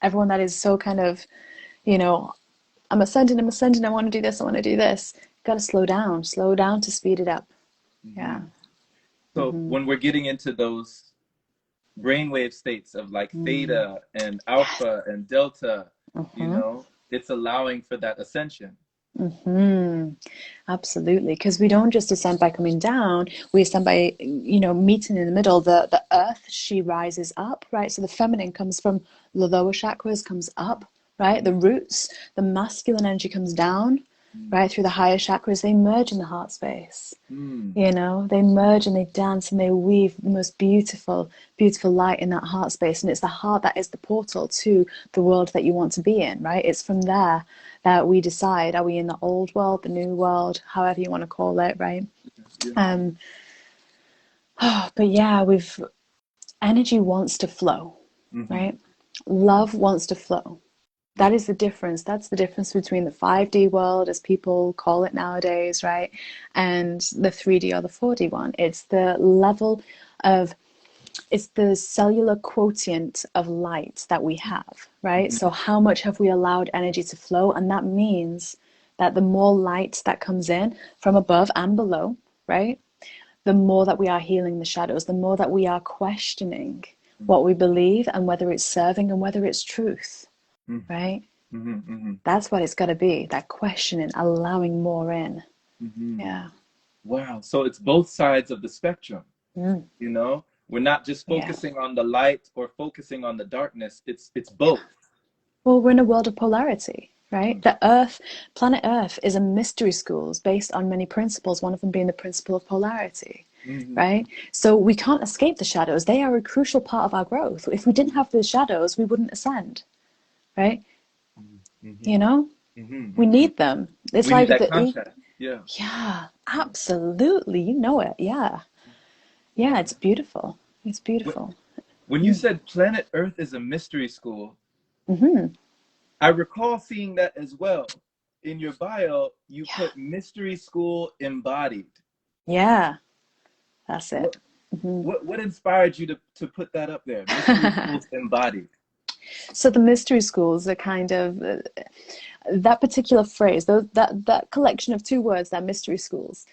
A: Everyone that is so kind of, you know, I'm ascending, I want to do this, I want to do this. Got to slow down to speed it up. Yeah.
B: So when we're getting into those brainwave states of like theta and
A: Yes.
B: alpha and delta, it's allowing for that ascension.
A: Absolutely. Because we don't just ascend by coming down, we ascend by, meeting in the middle. The earth, she rises up, right? So the feminine comes from the lower chakras, comes up, right? The roots, the masculine energy comes down, right? Through the higher chakras, they merge in the heart space. You know, they merge and they dance and they weave the most beautiful, beautiful light in that heart space. And it's the heart that is the portal to the world that you want to be in, right? It's from there that we decide, are we in the old world, the new world, however you want to call it, right?
B: Yeah.
A: But yeah, energy wants to flow, right? Love wants to flow. That is the difference. That's the difference between the 5D world, as people call it nowadays, right? And the 3D or the 4D one. It's the level of, it's the cellular quotient of light that we have, right? So how much have we allowed energy to flow? And that means that the more light that comes in from above and below, right? The more that we are healing the shadows, the more that we are questioning what we believe and whether it's serving and whether it's truth, right? That's what it's got to be, that questioning, allowing more in. Yeah.
B: Wow. So it's both sides of the spectrum, We're not just
A: Yeah.
B: focusing on the light or focusing on the darkness. It's both.
A: Well, we're in a world of polarity, right? The Earth, planet Earth, is a mystery school based on many principles, one of them being the principle of polarity, right? So we can't escape the shadows. They are a crucial part of our growth. If we didn't have the shadows, we wouldn't ascend, right? You know, we need them. It's
B: We need
A: like
B: that contact. Yeah.
A: yeah, absolutely. You know it. Yeah. Yeah, it's beautiful. It's beautiful.
B: When you said planet Earth is a mystery school, I recall seeing that as well. In your bio, you
A: Yeah.
B: put mystery school embodied.
A: Yeah, that's it.
B: What what inspired you to put that up there? Mystery schools embodied.
A: So the mystery schools are kind of that particular phrase, that collection of two words, that mystery schools.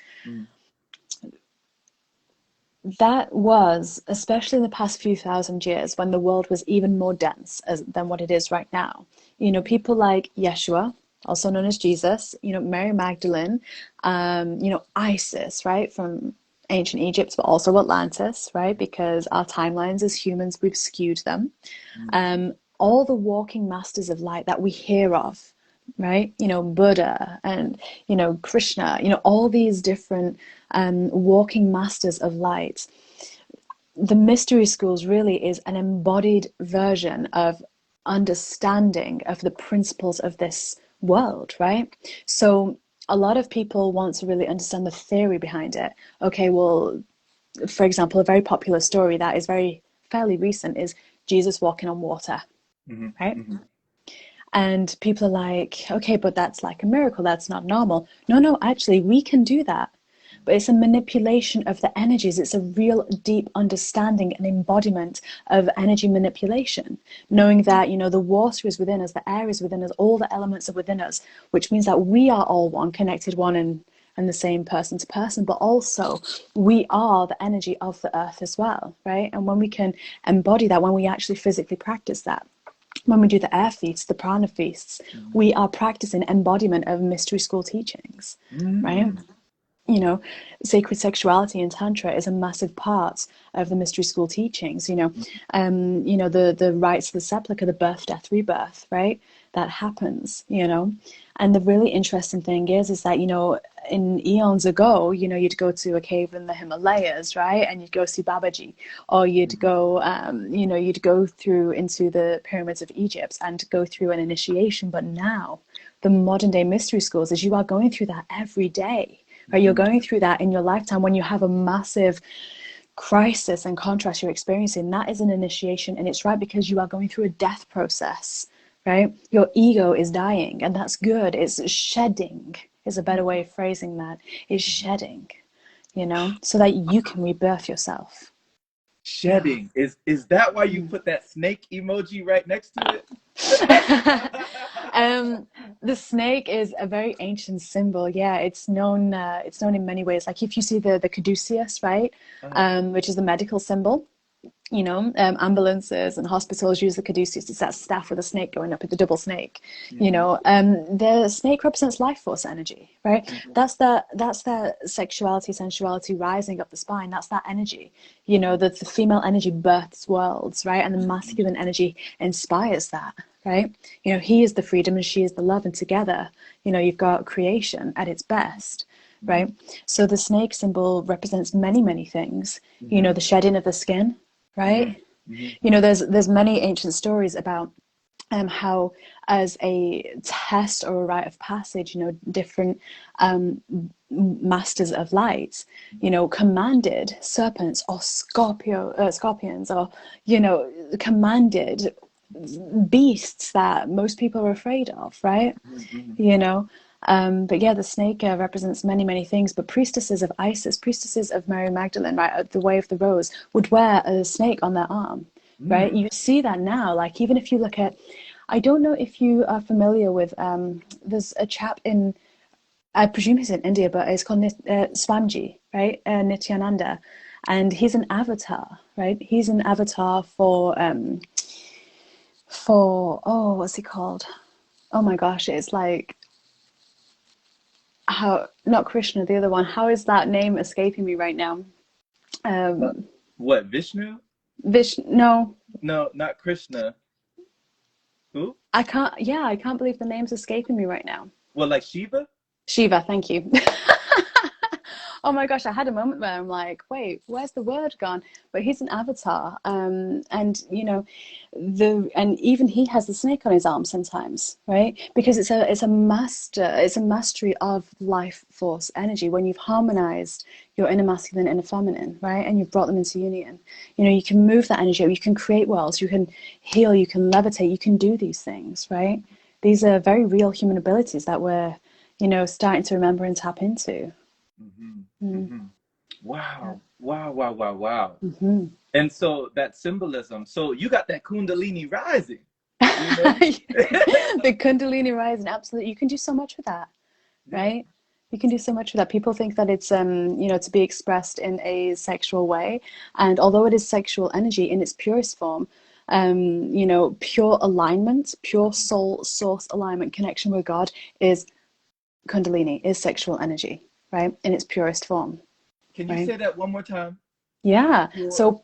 A: That was, especially in the past few thousand years, when the world was even more dense than what it is right now. You know, people like Yeshua, also known as Jesus, Mary Magdalene, Isis, right, from ancient Egypt, but also Atlantis, right, because our timelines as humans, we've skewed them. All the walking masters of light that we hear of, right? Buddha and, Krishna, all these different walking masters of light. The mystery schools really is an embodied version of understanding of the principles of this world, right? So a lot of people want to really understand the theory behind it. Okay, well, for example, a very popular story that is very fairly recent is Jesus walking on water, right? And people are like, okay, but that's like a miracle. That's not normal. No, actually, we can do that. But it's a manipulation of the energies. It's a real deep understanding and embodiment of energy manipulation, knowing that, the water is within us, the air is within us, all the elements are within us, which means that we are all one, connected one and the same person to person, but also we are the energy of the earth as well, right? And when we can embody that, when we actually physically practice that, when we do the air feasts, the prana feasts, we are practicing embodiment of mystery school teachings, right? Sacred sexuality and Tantra is a massive part of the mystery school teachings. The rites of the sepulchre, the birth, death, rebirth, right? that happens, you know. And the really interesting thing is that, you know, in eons ago, you know, you'd go to a cave in the Himalayas, right? And you'd go see Babaji, or you'd go, you know, you'd go through into the pyramids of Egypt and go through an initiation. But now, the modern day mystery schools is you are going through that every day, right? You're going through that in your lifetime when you have a massive crisis and contrast you're experiencing. That is an initiation, and it's right because you are going through a death process, right? Your ego is dying, and that's good. It's shedding is a better way of phrasing that. It's shedding, you know, so that you can rebirth yourself.
B: Shedding. Is that why you put that snake emoji right next to it?
A: The snake is a very ancient symbol. Yeah, it's known in many ways. Like if you see the caduceus, right, which is the medical symbol, you know, ambulances and hospitals use the caduceus. It's that staff with a snake going up, it's a double snake. You know, the snake represents life force energy, right? That's that sexuality, sensuality rising up the spine. That's that energy. You know, the female energy births worlds, right? And the masculine energy inspires that, right? You know, he is the freedom and she is the love, and together, you know, you've got creation at its best. Right. So the snake symbol represents many, many things. You know, the shedding of the skin, right? You know, there's many ancient stories about how, as a test or a rite of passage, you know, different masters of light, you know, commanded serpents or scorpions, or, you know, commanded beasts that most people are afraid of, right? You know, but yeah, the snake represents many, many things. But priestesses of Isis, priestesses of Mary Magdalene, right, the Way of the Rose, would wear a snake on their arm, right? You see that now. Like, even if you look at, I don't know if you are familiar with, there's a chap in, I presume he's in India, but it's called Swamiji, right? Nityananda. And he's an avatar, right? He's an avatar oh, what's he called? Oh my gosh, it's like, how, not Krishna, the other one. How is that name escaping me right now?
B: What, Vishnu?
A: No.
B: No, not Krishna. Who?
A: I can't believe the name's escaping me right now.
B: Well, like Shiva?
A: Shiva, thank you. Oh my gosh, I had a moment where I'm like, wait, where's the word gone? But he's an avatar, and you know, and even he has the snake on his arm sometimes, right? Because it's a mastery of life force energy. When you've harmonized your inner masculine, inner feminine, right, and you've brought them into union, you know, you can move that energy. You can create worlds. You can heal. You can levitate. You can do these things, right? These are very real human abilities that we're, you know, starting to remember and tap into.
B: Wow. Wow, wow, wow, wow. And so that symbolism, so you got that Kundalini rising, you know?
A: The Kundalini rising, absolutely. You can do so much with that, right? You can do so much with that. People think that it's, you know, to be expressed in a sexual way. And although it is sexual energy in its purest form, you know, pure alignment, pure soul source alignment, connection with God is Kundalini, is sexual energy, right? In its purest form.
B: Can you say that one more time?
A: Yeah. So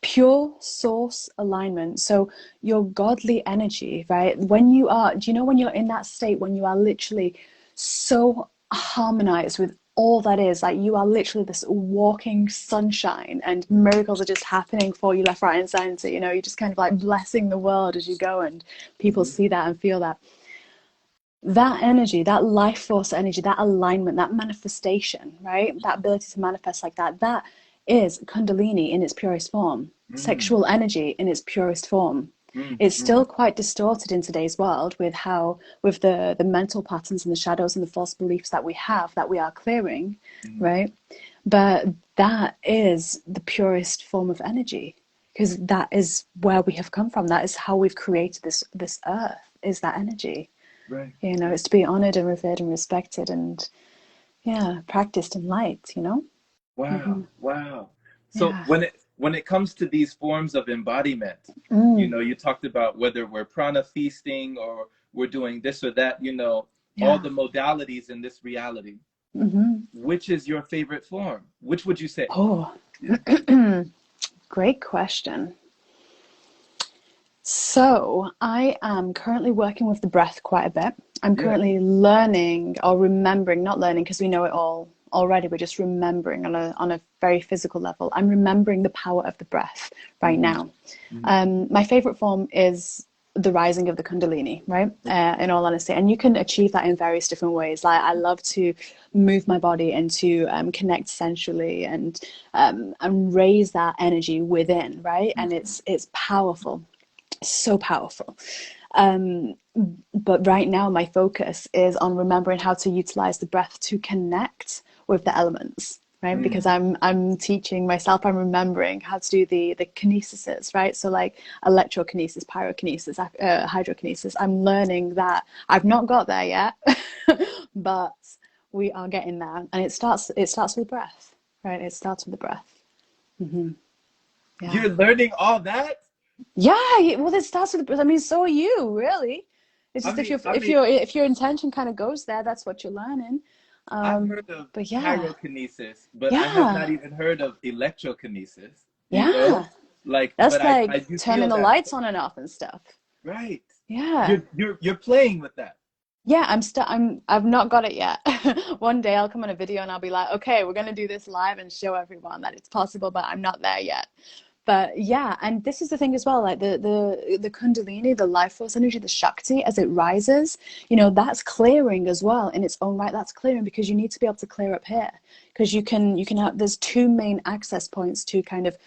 A: pure source alignment. So your godly energy, right? When you are, do you know when you're in that state, when you are literally so harmonized with all that is, like you are literally this walking sunshine and miracles are just happening for you left, right, and center. You know, you're just kind of like blessing the world as you go, and people see that and feel that. That energy, that life force energy, that alignment, that manifestation, right? That ability to manifest like that, that is Kundalini in its purest form, sexual energy in its purest form. It's still quite distorted in today's world with the mental patterns and the shadows and the false beliefs that we have that we are clearing, right? But that is the purest form of energy, because that is where we have come from. That is how we've created this earth, is that energy.
B: Right.
A: You know, it's to be honored and revered and respected and, yeah, practiced in light, you know?
B: Wow. Wow. So when it comes to these forms of embodiment, you know, you talked about whether we're prana feasting or we're doing this or that, you know, all the modalities in this reality. Which is your favorite form? Which would you say?
A: Oh, great question. So I am currently working with the breath quite a bit. I'm
B: Yeah.
A: currently learning or remembering, not learning because we know it all already, we're just remembering on a very physical level. I'm remembering the power of the breath right
B: Mm-hmm.
A: now.
B: Mm-hmm.
A: My favorite form is the rising of the Kundalini, right? In all honesty, and you can achieve that in various different ways. Like I love to move my body and to connect sensually and raise that energy within, right? And it's powerful, so powerful. Um, but right now, my focus is on remembering how to utilize the breath to connect with the elements, right? Because I'm teaching myself, I'm remembering how to do the kinesises, right? So like electrokinesis, pyrokinesis, hydrokinesis. I'm learning that. I've not got there yet, but we are getting there. And it starts with breath, right? It starts with the breath. Yeah.
B: You're learning all that?
A: Yeah, well, it starts with. I mean, so are you, really. It's
B: I
A: just
B: mean,
A: if your intention kind of goes there, that's what you're learning.
B: I've heard of
A: But yeah,
B: pyrokinesis, but I have
A: yeah,
B: not even heard of electrokinesis, you know?
A: yeah.
B: Like, but
A: That's
B: I
A: like
B: do
A: turning
B: feel
A: the
B: that,
A: lights on and off and stuff.
B: right.
A: Yeah,
B: You're playing with that.
A: yeah. I've not got it yet. One day I'll come on a video and I'll be like, okay, we're gonna do this live and show everyone that it's possible, but I'm not there yet. But yeah, and this is the thing as well, like the Kundalini, the life force energy, the Shakti, as it rises, that's clearing as well in its own right. That's clearing because you need to be able to clear up here because you can have there's two main access points to kind of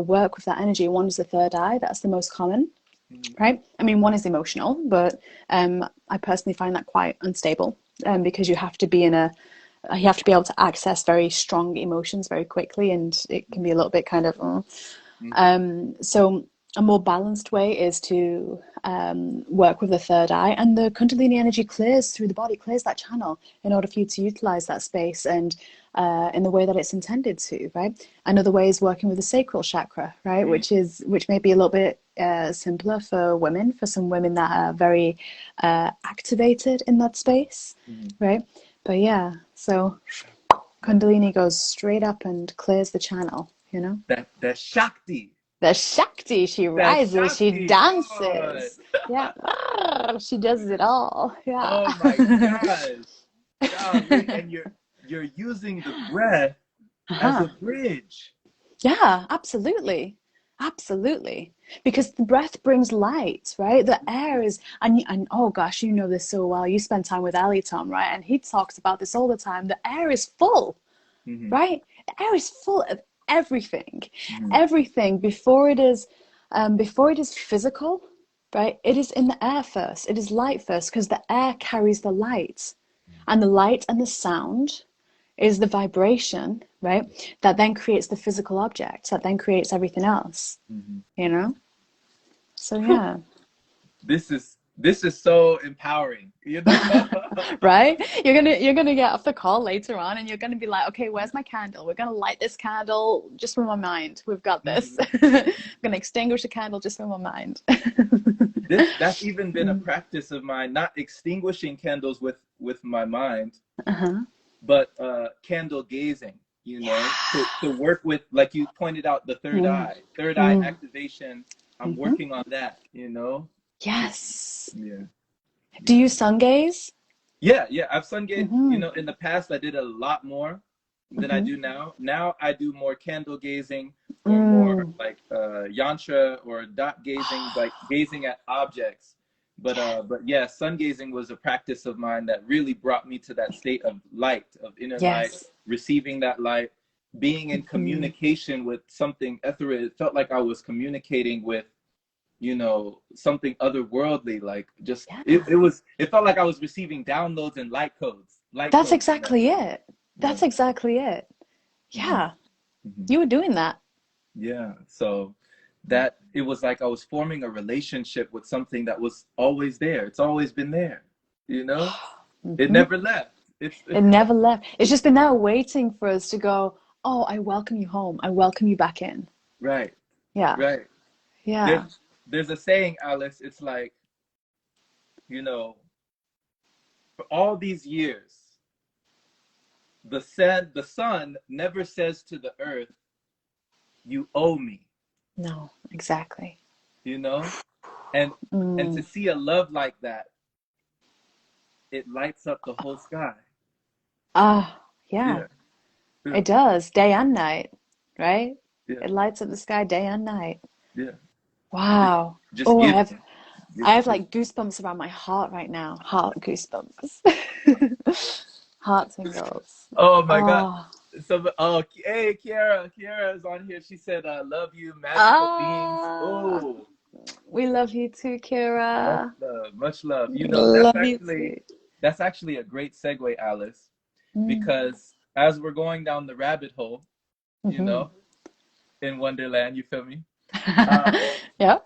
A: work with that energy. One is the third eye, that's the most common,
B: Mhm.
A: right? I mean, one is emotional, but I personally find that quite unstable because you have to be able to access very strong emotions very quickly, and it can be a little bit kind of.
B: Mhm.
A: So a more balanced way is to work with the third eye, and the Kundalini energy clears through the body, clears that channel in order for you to utilize that space and in the way that it's intended to, right? Another way is working with the sacral chakra, right,
B: Mhm.
A: which may be a little bit simpler for women, for some women that are very activated in that space,
B: Mhm.
A: right? But yeah, so Kundalini goes straight up and clears the channel,
B: That Shakti.
A: The Shakti, she
B: That
A: rises, she
B: Shakti. Come on.
A: dances. Yeah, she does it all. Yeah.
B: Oh my gosh. Golly. And you're using the breath as a
A: Uh-huh.
B: bridge.
A: Yeah, absolutely. Absolutely. Because the breath brings light, right? The air is, and oh gosh, you know this so well. You spend time with Ali Tom, right? And he talks about this all the time. The air is full,
B: Mhm.
A: right? The air is full of everything,
B: Mhm.
A: everything before it is physical, right? It is in the air first. It is light first because the air carries the light, and the light and the sound is the vibration, right? That then creates the physical object, that then creates everything else,
B: Mhm.
A: you know? So yeah.
B: This is so empowering, you know?
A: Right? You're gonna get off the call later on and you're gonna be like, okay, where's my candle? We're gonna light this candle just from my mind. We've got this.
B: Mhm.
A: I'm gonna extinguish a candle just from my mind.
B: That's even been a practice of mine, not extinguishing candles with my mind,
A: Uh-huh.
B: but candle gazing, to work with, like you pointed out, the
A: Mm,
B: third eye
A: mm,
B: activation. I'm
A: mhm.
B: working on that.
A: Yes.
B: Yeah,
A: Do
B: yeah.
A: you sun gaze?
B: Yeah. I've sun gazed,
A: Mm-hmm.
B: in the past I did a lot more than I
A: Mm-hmm.
B: do now. Now I do more candle gazing or more
A: Mm.
B: like yantra or dot gazing, like gazing at objects. But yeah, sun gazing was a practice of mine that really brought me to that state of light, of inner light,
A: Yes.
B: receiving that light, being in
A: Mm.
B: communication with something ethereal. It felt like I was communicating with something otherworldly, like just
A: Yeah.
B: it felt like I was receiving downloads and light
A: That's
B: codes in that
A: exactly
B: sense.
A: it.
B: Yeah.
A: That's exactly it.
B: Hmm.
A: Yeah.
B: Hmm.
A: You were doing that.
B: Yeah, so that it was like I was forming a relationship with something that was always there. It's always been there, you know it
A: Hmm.
B: never left. It's
A: It never left. It's just been there waiting for us to go, oh, I welcome you home. I welcome you back in.
B: right,
A: Yeah.
B: right. there's
A: Yeah.
B: there's a saying, Alice. It's like, you know for all these years, the sun never says to the earth, you owe me.
A: No, exactly.
B: you know And to see a love like that, it lights up the whole sky.
A: Ah, yeah,
B: Yeah, yeah,
A: it does, day and night, right?
B: yeah,
A: It lights up the sky day and night.
B: yeah. Just,
A: Wow.
B: just
A: Oh,
B: giving,
A: I have
B: giving.
A: like goosebumps around my heart right now. Heart goosebumps. Heart tingles.
B: Oh my God.
A: Oh.
B: So, oh, hey, Kiara is on here. She said, "I love you, magical beings."
A: Ah.
B: Oh,
A: We love you too,
B: much
A: Kira.
B: love, much love. You know,
A: Love you too.
B: that's actually a great segue, Alice,
A: Mm.
B: because as we're going down the rabbit hole, you
A: Hmm.
B: know, in Wonderland, you feel me? Uh,
A: Yeah.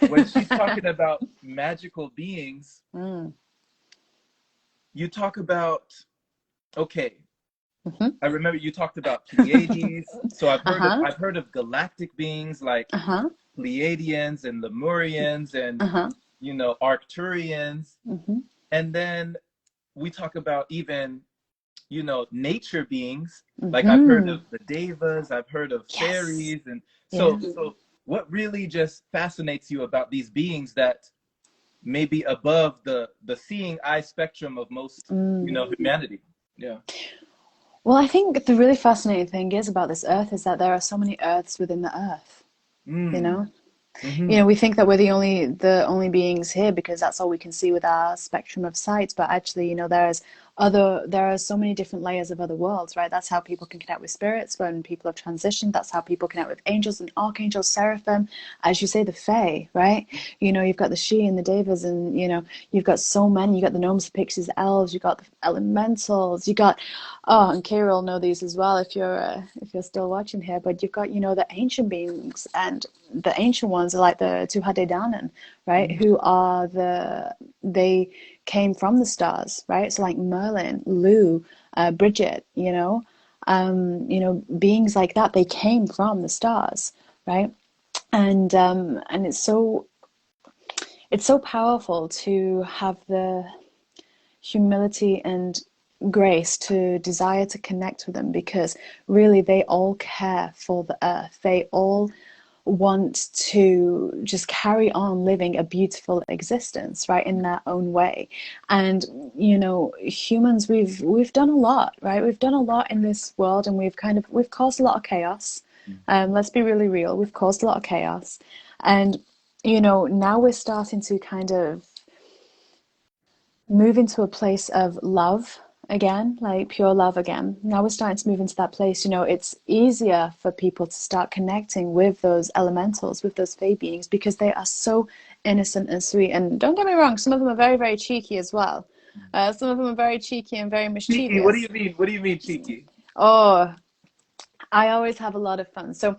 B: when she's talking about magical beings,
A: Mm.
B: you talk about, okay,
A: Hmm.
B: I remember you talked about Pleiades. So
A: Uh-huh.
B: I've heard of galactic beings like
A: Uh-huh.
B: Pleiadians and Lemurians and
A: Uh-huh.
B: Arcturians.
A: Hmm.
B: And then we talk about even, nature beings. Like I've heard
A: Hmm.
B: of the devas, I've heard of
A: Yes.
B: fairies, and
A: Yeah.
B: so what really just fascinates you about these beings that may be above the seeing eye spectrum of most,
A: Mm.
B: humanity? Yeah.
A: Well, I think the really fascinating thing is about this Earth is that there are so many Earths within the Earth, you
B: Mm.
A: know?
B: Mm-hmm.
A: We think that we're the only beings here because that's all we can see with our spectrum of sight. But actually, there are so many different layers of other worlds, right? That's how people can connect with spirits when people have transitioned. That's how people connect with angels and archangels, seraphim, as you say, the fae, right? You've got the she and the devas, and you've got so many. You got the gnomes, the pixies, the elves. You got the elementals. You got and Kira will know these as well if you're still watching here. But you've got the ancient beings, and the ancient ones are like the Tuhade, right?
B: Mm-hmm.
A: Who are they came from the stars, right? So like Merlin, Lu, Bridget, beings like that, they came from the stars, right? And it's so powerful to have the humility and grace to desire to connect with them, because really they all care for the earth. They all want to just carry on living a beautiful existence, right, in their own way. And humans, we've done a lot, right? We've done a lot in this world, and we've caused a lot of chaos. Let's be really real. We've caused a lot of chaos, and now we're starting to kind of move into a place of love again, like pure love again. Now we're starting to move into that place. It's easier for people to start connecting with those elementals, with those fae beings, because they are so innocent and sweet. And don't get me wrong, some of them are very, very cheeky as well. Some of them are very cheeky and very
B: Cheeky, what do you
A: mischievous.
B: mean? What do you mean cheeky?
A: Oh, I always have a lot of fun. So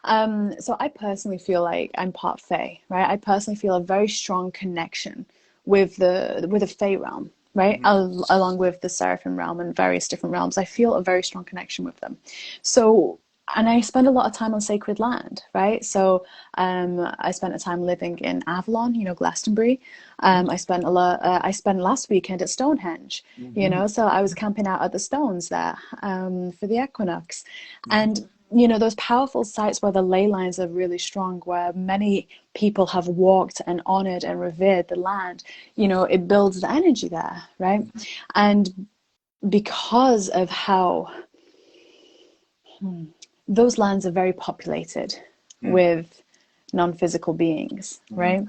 A: I personally feel like I'm part Fae, right? I personally feel a very strong connection with the Fae realm, right?
B: Mm-hmm.
A: Along with the Seraphim realm and various different realms. I feel a very strong connection with them. So, and I spend a lot of time on sacred land, right? So, I spent a time living in Avalon, Glastonbury. I spent last weekend at Stonehenge,
B: Mm-hmm.
A: so I was camping out at the stones there, for the equinox.
B: Mm-hmm.
A: And those powerful sites where the ley lines are really strong, where many people have walked and honored and revered the land, it builds the energy there, right? And because of how those lands are very populated with non-physical beings,
B: Mm-hmm.
A: right?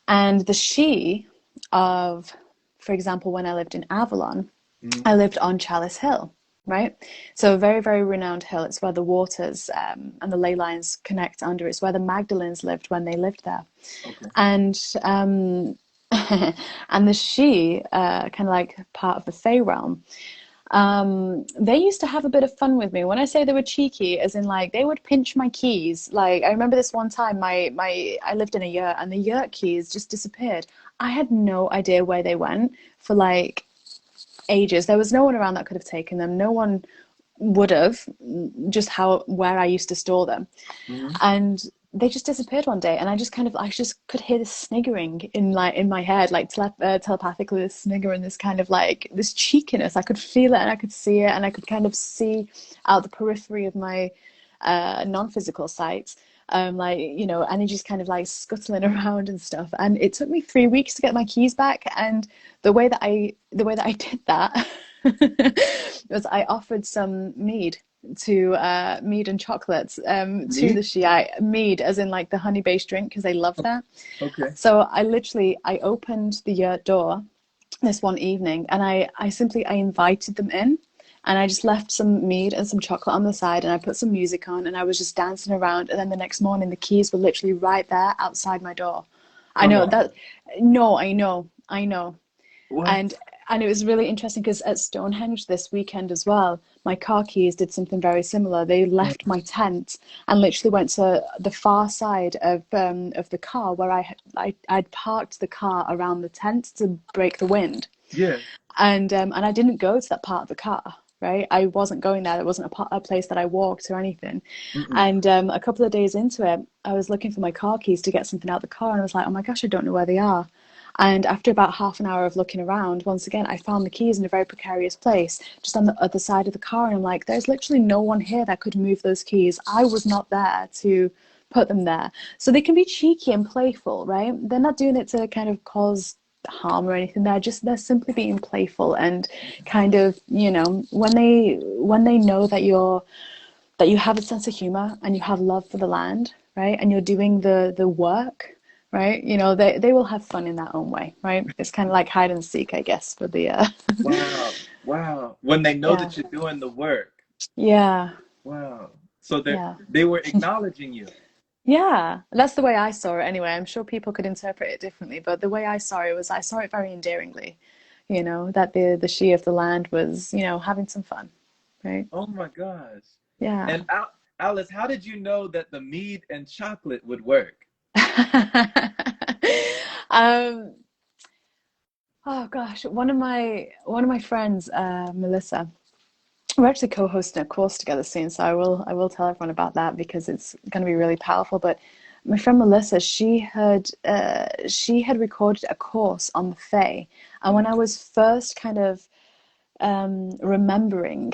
A: And the she of, for example, when I lived in Avalon,
B: Mm-hmm.
A: I lived on Chalice Hill, right? So a very, very renowned hill. It's where the waters and the ley lines connect under. It's where the Magdalens lived when they lived there.
B: Okay.
A: And and the she, kind of like part of the Fey realm, they used to have a bit of fun with me. When I say they were cheeky, as in like they would pinch my keys. Like I remember this one time, my I lived in a yurt, and the yurt keys just disappeared. I had no idea where they went for like ages. There was no one around that could have taken them. No one would have, just where I used to store them.
B: Mm-hmm.
A: And they just disappeared one day, and I just could hear this sniggering in my head, like telepathically, this snigger and this kind of like this cheekiness. I could feel it and I could see it, and I could kind of see out the periphery of my non-physical sight like, you know, energy's kind of like scuttling around and stuff. And it took me 3 weeks to get my keys back. And the way that I did that was I offered some mead and chocolates to the
B: Meat?
A: Shiite. Mead as in like the honey based drink, because they love that.
B: Okay.
A: So I opened the yurt door this one evening, and I invited them in, and I just left some mead and some chocolate on the side, and I put some music on, and I was just dancing around. And then the next morning the keys were literally right there outside my door. I
B: Come
A: know
B: on.
A: that. No, I know.
B: What?
A: And it was really interesting because at Stonehenge this weekend as well, my car keys did something very similar. They left my tent and literally went to the far side of the car where I'd parked the car around the tent to break the wind.
B: Yeah.
A: And I didn't go to that part of the car, right? I wasn't going there. It wasn't a place that I walked or anything.
B: Mm-mm.
A: And a couple of days into it, I was looking for my car keys to get something out of the car, and I was like, oh my gosh, I don't know where they are. And after about half an hour of looking around, once again, I found the keys in a very precarious place, just on the other side of the car. And I'm like, there's literally no one here that could move those keys. I was not there to put them there. So they can be cheeky and playful, right? They're not doing it to kind of cause harm or anything. They're simply being playful and kind of, you know, when they know that you have a sense of humor and you have love for the land, right? And you're doing the work, right? You know, they will have fun in their own way, right? It's kind of like hide and seek, I guess, for the
B: Wow. Wow. When they know
A: yeah.
B: that you're doing the work.
A: Yeah.
B: Wow. So
A: Yeah.
B: they were acknowledging you.
A: Yeah. That's the way I saw it anyway. I'm sure people could interpret it differently, but the way I saw it was I saw it very endearingly, you know, that the she of the land was, you know, having some fun, right?
B: Oh my gosh.
A: Yeah.
B: And Alice, how did you know that the mead and chocolate would work?
A: um oh gosh, one of my friends, Melissa, we're actually co-hosting a course together soon, so I will tell everyone about that because it's going to be really powerful. But my friend Melissa, she had recorded a course on the Fae, and when I was first kind of remembering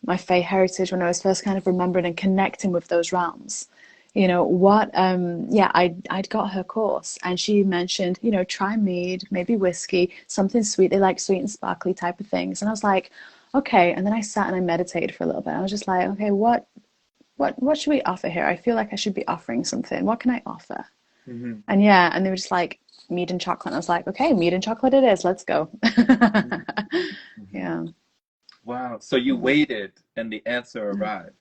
A: my Fae heritage, when I was first kind of remembering and connecting with those realms, you know what? Yeah, I'd got her course, and she mentioned, you know, try mead, maybe whiskey, something sweet. They like sweet and sparkly type of things, and I was like, okay. And then I sat and I meditated for a little bit. I was just like, okay, what should we offer here? I feel like I should be offering something. What can I offer?
B: Mm-hmm.
A: And yeah, and they were just like mead and chocolate. And I was like, okay, mead and chocolate it is. Let's go.
B: Mm-hmm.
A: Yeah.
B: Wow. So you waited and the answer arrived.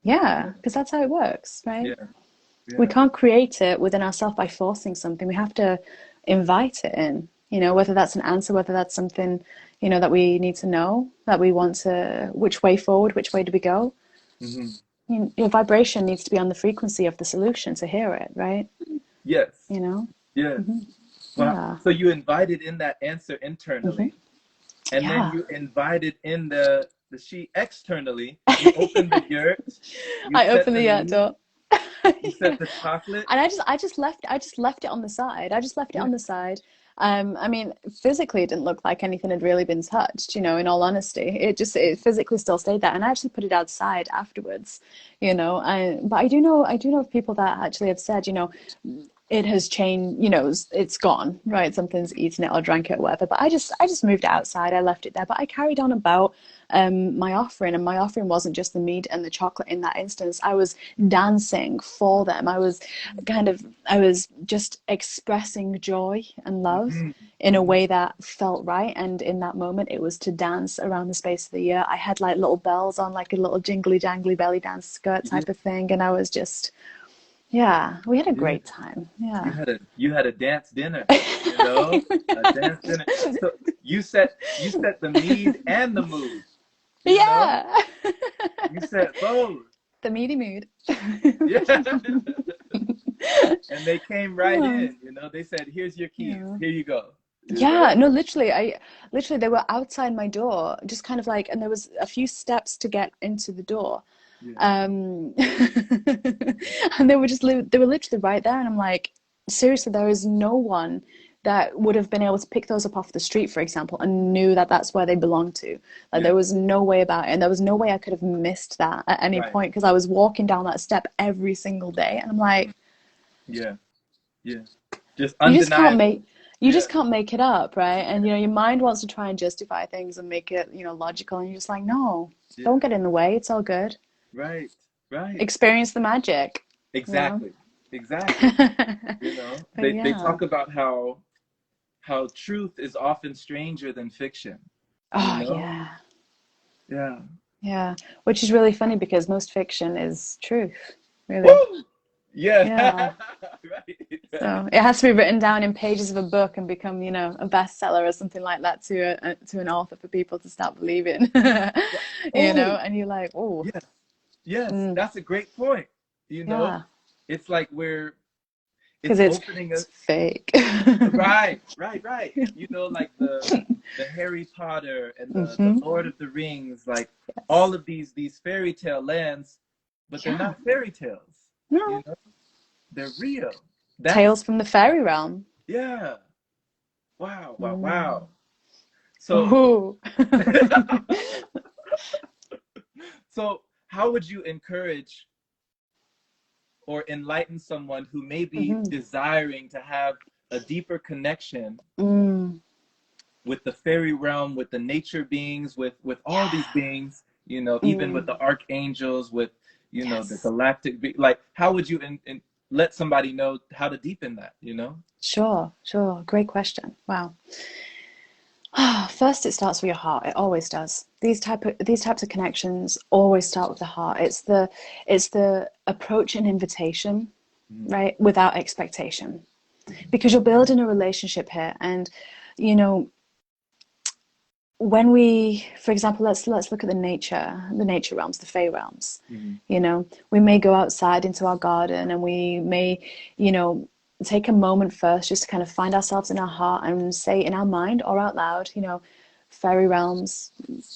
A: Yeah, because that's how it works, right?
B: Yeah.
A: We
B: Yeah.
A: can't create it within ourselves by forcing something. We have to invite it in, you know, whether that's an answer, whether that's something, you know, that we need to know, that we want to, which way forward, which way do we go?
B: Mm-hmm.
A: Your vibration needs to be on the frequency of the solution to hear it, right?
B: Yes.
A: You know?
B: Yes. Wow.
A: Yeah.
B: So you invited in that answer internally, and then
A: Yeah.
B: you invited in the she externally. You opened the yurt, you
A: I
B: set
A: opened
B: the
A: the
B: meat,
A: door.
B: you
A: Yeah.
B: set the chocolate.
A: And I just left it on the side. I just left it
B: Yeah.
A: on the side. I mean, physically, it didn't look like anything had really been touched, you know, in all honesty. It physically still stayed there. And I actually put it outside afterwards, you know. But I do know of people that actually have said, you know, it has changed, you know, it's gone, right? Something's eaten it or drank it or whatever. But I just moved it outside. I left it there. But I carried on about my offering, and my offering wasn't just the meat and the chocolate in that instance. I was dancing for them. I was just expressing joy and love
B: Mm-hmm.
A: in a
B: Mm-hmm.
A: way that felt right. And in that moment, it was to dance around the space of the year. I had like little bells on, like a little jingly jangly belly dance skirt
B: Yeah.
A: type of thing, and I was just, yeah, we had a
B: Yeah.
A: great time. Yeah.
B: You had a dance dinner, you know, a dance dinner. So you set the mead and the mood, you know.
A: Yeah.
B: You set both.
A: The meaty mood.
B: Yeah. And they came right
A: Oh,
B: in, you know. They said, "Here's your keys.
A: yeah.
B: Here you go." You
A: Yeah,
B: know.
A: no, literally they were outside my door, just kind of like, and there was a few steps to get into the door.
B: Yeah.
A: Um, and they were literally right there, and I'm like, seriously, there is no one that would have been able to pick those up off the street, for example, and knew that that's where they belonged to. Like, there was no way about it, and there was no way I could have missed that at any
B: Right.
A: point, because I was walking down that step every single day, and I'm like,
B: Yeah. Yeah. Just
A: you just can't
B: undeniable.
A: make you
B: Yeah.
A: just can't make it up, right? And your mind wants to try and justify things and make it, logical, and you're just like, no,
B: Yeah.
A: don't get in the way. It's all good.
B: Right. Right.
A: Experience the magic, you know.
B: Exactly. Exactly. You know,
A: But
B: they
A: yeah.
B: talk about how truth is often stranger than fiction, you
A: Oh
B: know?
A: yeah.
B: Yeah.
A: Yeah. Which is really funny because most fiction is truth, really.
B: Woo! Yeah.
A: Yeah.
B: Right.
A: So
B: Right.
A: it has to be written down in pages of a book and become, a bestseller or something like that to an author for people to start believing.
B: Oh,
A: And you're like, oh,
B: yes. Yes.
A: mm,
B: That's a great point. You know,
A: yeah,
B: it's like
A: because
B: it's
A: it's
B: opening
A: it's
B: us.
A: fake.
B: Right, right, right. You know, like the Harry Potter and the
A: Hmm.
B: Lord of the Rings, like
A: Yes.
B: all of these fairy tale lands, but they're
A: Yeah.
B: not fairy tales. You
A: No.
B: know, they're real. That's
A: Tales from the fairy realm.
B: yeah. Wow, wow,
A: Mm.
B: wow. So
A: Ooh.
B: so how would you encourage or enlighten someone who may be
A: Hmm.
B: desiring to have a deeper connection
A: Mm.
B: with the fairy realm, with the nature beings, with all these
A: Yeah.
B: beings, you know, even with
A: Mm.
B: the archangels, with the
A: Yes.
B: galactic like how would you let somebody know how to deepen that, you know?
A: Sure, sure. Great question. Wow. First, it starts with your heart. It always does. These types of connections always start with the heart. It's the approach and invitation,
B: Mm-hmm.
A: right? Without expectation, because you're building a relationship here, and you know when we, for example, let's look at the nature realms, the fey realms.
B: Mm-hmm.
A: We may go outside into our garden, and we may, you know, take a moment first just to kind of find ourselves in our heart and say in our mind or out loud, fairy realms,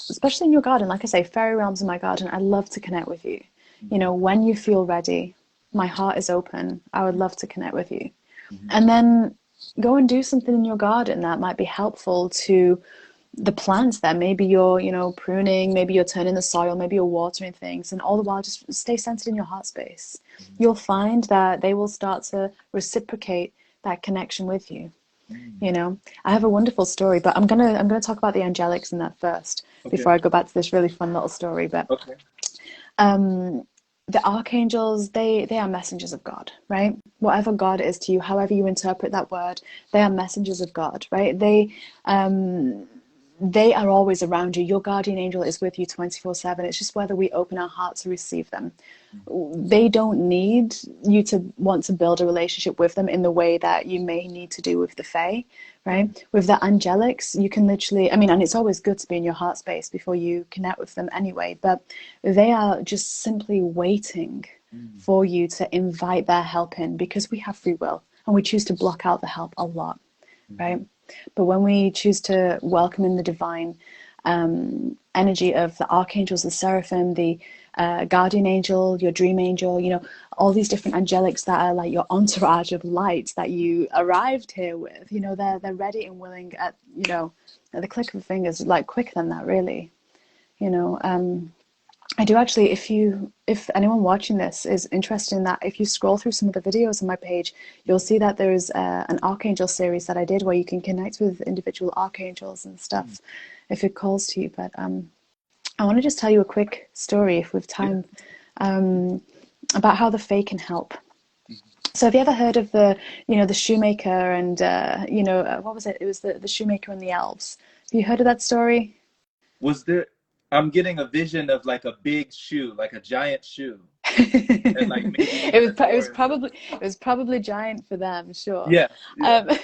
A: especially in your garden. Like I say, fairy realms in my garden. I'd love to connect with you. When you feel ready, my heart is open. I would love to connect with you.
B: Mm-hmm.
A: And then go and do something in your garden that might be helpful to the plants there. Maybe you're, pruning, maybe you're turning the soil, maybe you're watering things, and all the while just stay centered in your heart space. You'll find that they will start to reciprocate that connection with you.
B: Mm-hmm.
A: You know, I have a wonderful story, but I'm gonna talk about the angelics in that first
B: Okay.
A: before I go back to this really fun little story. But
B: Okay.
A: um, the archangels, they are messengers of God, right? Whatever God is to you, however you interpret that word, they are messengers of God, right? They are always around you. Your guardian angel is with you 24/7. It's just whether we open our heart to receive them. They don't need you to want to build a relationship with them in the way that you may need to do with the Fae, right? With the angelics, you can literally, I mean, and it's always good to be in your heart space before you connect with them anyway, but they are just simply waiting
B: Mm-hmm.
A: for you to invite their help in, because we have free will and we choose to block out the help a lot,
B: Mm-hmm.
A: right? But when we choose to welcome in the divine energy of the archangels, the seraphim, the guardian angel, your dream angel, all these different angelics that are like your entourage of light that you arrived here with, they're ready and willing at the click of a finger, like quicker than that, really. You know, I do actually, if anyone watching this is interested in that, if you scroll through some of the videos on my page, you'll see that there's an Archangel series that I did where you can connect with individual archangels and stuff if it calls to you. But I want to just tell you a quick story, if we've
B: Yeah.
A: time, about how the Fae can help. So have you ever heard of the shoemaker and, what was it? It was the shoemaker and the elves. Have you heard of that story?
B: Was there I'm getting a vision of like a big shoe, like a giant shoe, and like maybe
A: it
B: even
A: was
B: a
A: it was
B: door in front.
A: probably it was probably giant for them, sure.
B: Yes, yes.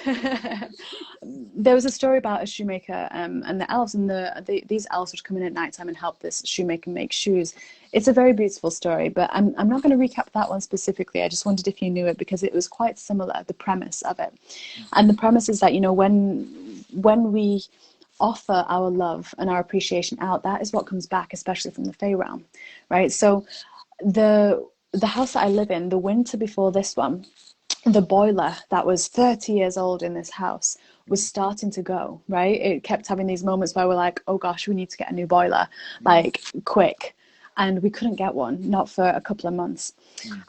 A: Um, there was a story about a shoemaker and the elves, and these elves would come in at nighttime and help this shoemaker make shoes. It's a very beautiful story, but I'm not going to recap that one specifically. I just wondered if you knew it because it was quite similar, the premise of it. And the premise is that, when we offer our love and our appreciation out, that is what comes back, especially from the Fey realm, right? So the house that I live in, the winter before this one, the boiler that was 30 years old in this house was starting to go, right? It kept having these moments where we're like, oh gosh, we need to get a new boiler, like quick. And we couldn't get one, not for a couple of months.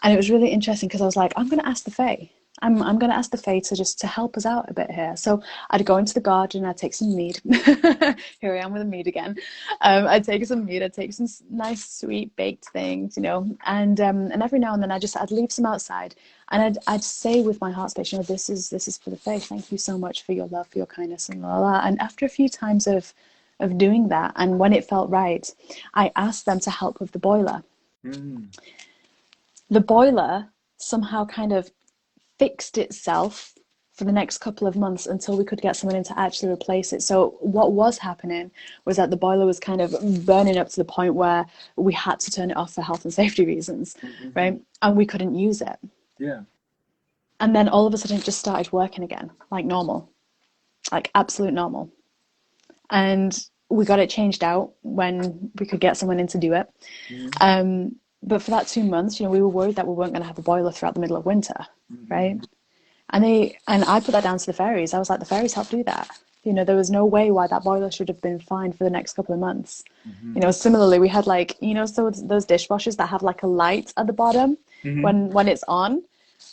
A: And it was really interesting because I was like, I'm going to ask the Fae. I'm going to ask the Fae to help us out a bit here. So I'd go into the garden, I'd take some mead. Here I am with a mead again. I'd take some mead, I'd take some nice sweet baked things, you know, and every now and then I'd leave some outside, and I'd say with my heart space, you know, this is for the Fae. Thank you so much for your love, for your kindness, and la la. And after a few times of doing that, and when it felt right, I asked them to help with the boiler. The boiler somehow kind of fixed itself for the next couple of months until we could get someone in to actually replace it. So what was happening was that the boiler was kind of burning up to the point where we had to turn it off for health and safety reasons, right? And we couldn't use it.
B: Yeah.
A: And then all of a sudden it just started working again, like normal, like absolute normal. And we got it changed out when we could get someone in to do it. But for that 2 months, you know, we were worried that we weren't going to have a boiler throughout the middle of winter, right? And I put that down to the fairies. I was like, the fairies helped do that. You know, there was no way why that boiler should have been fine for the next couple of months. You know, similarly, we had like, you know, so those dishwashers that have like a light at the bottom when it's on.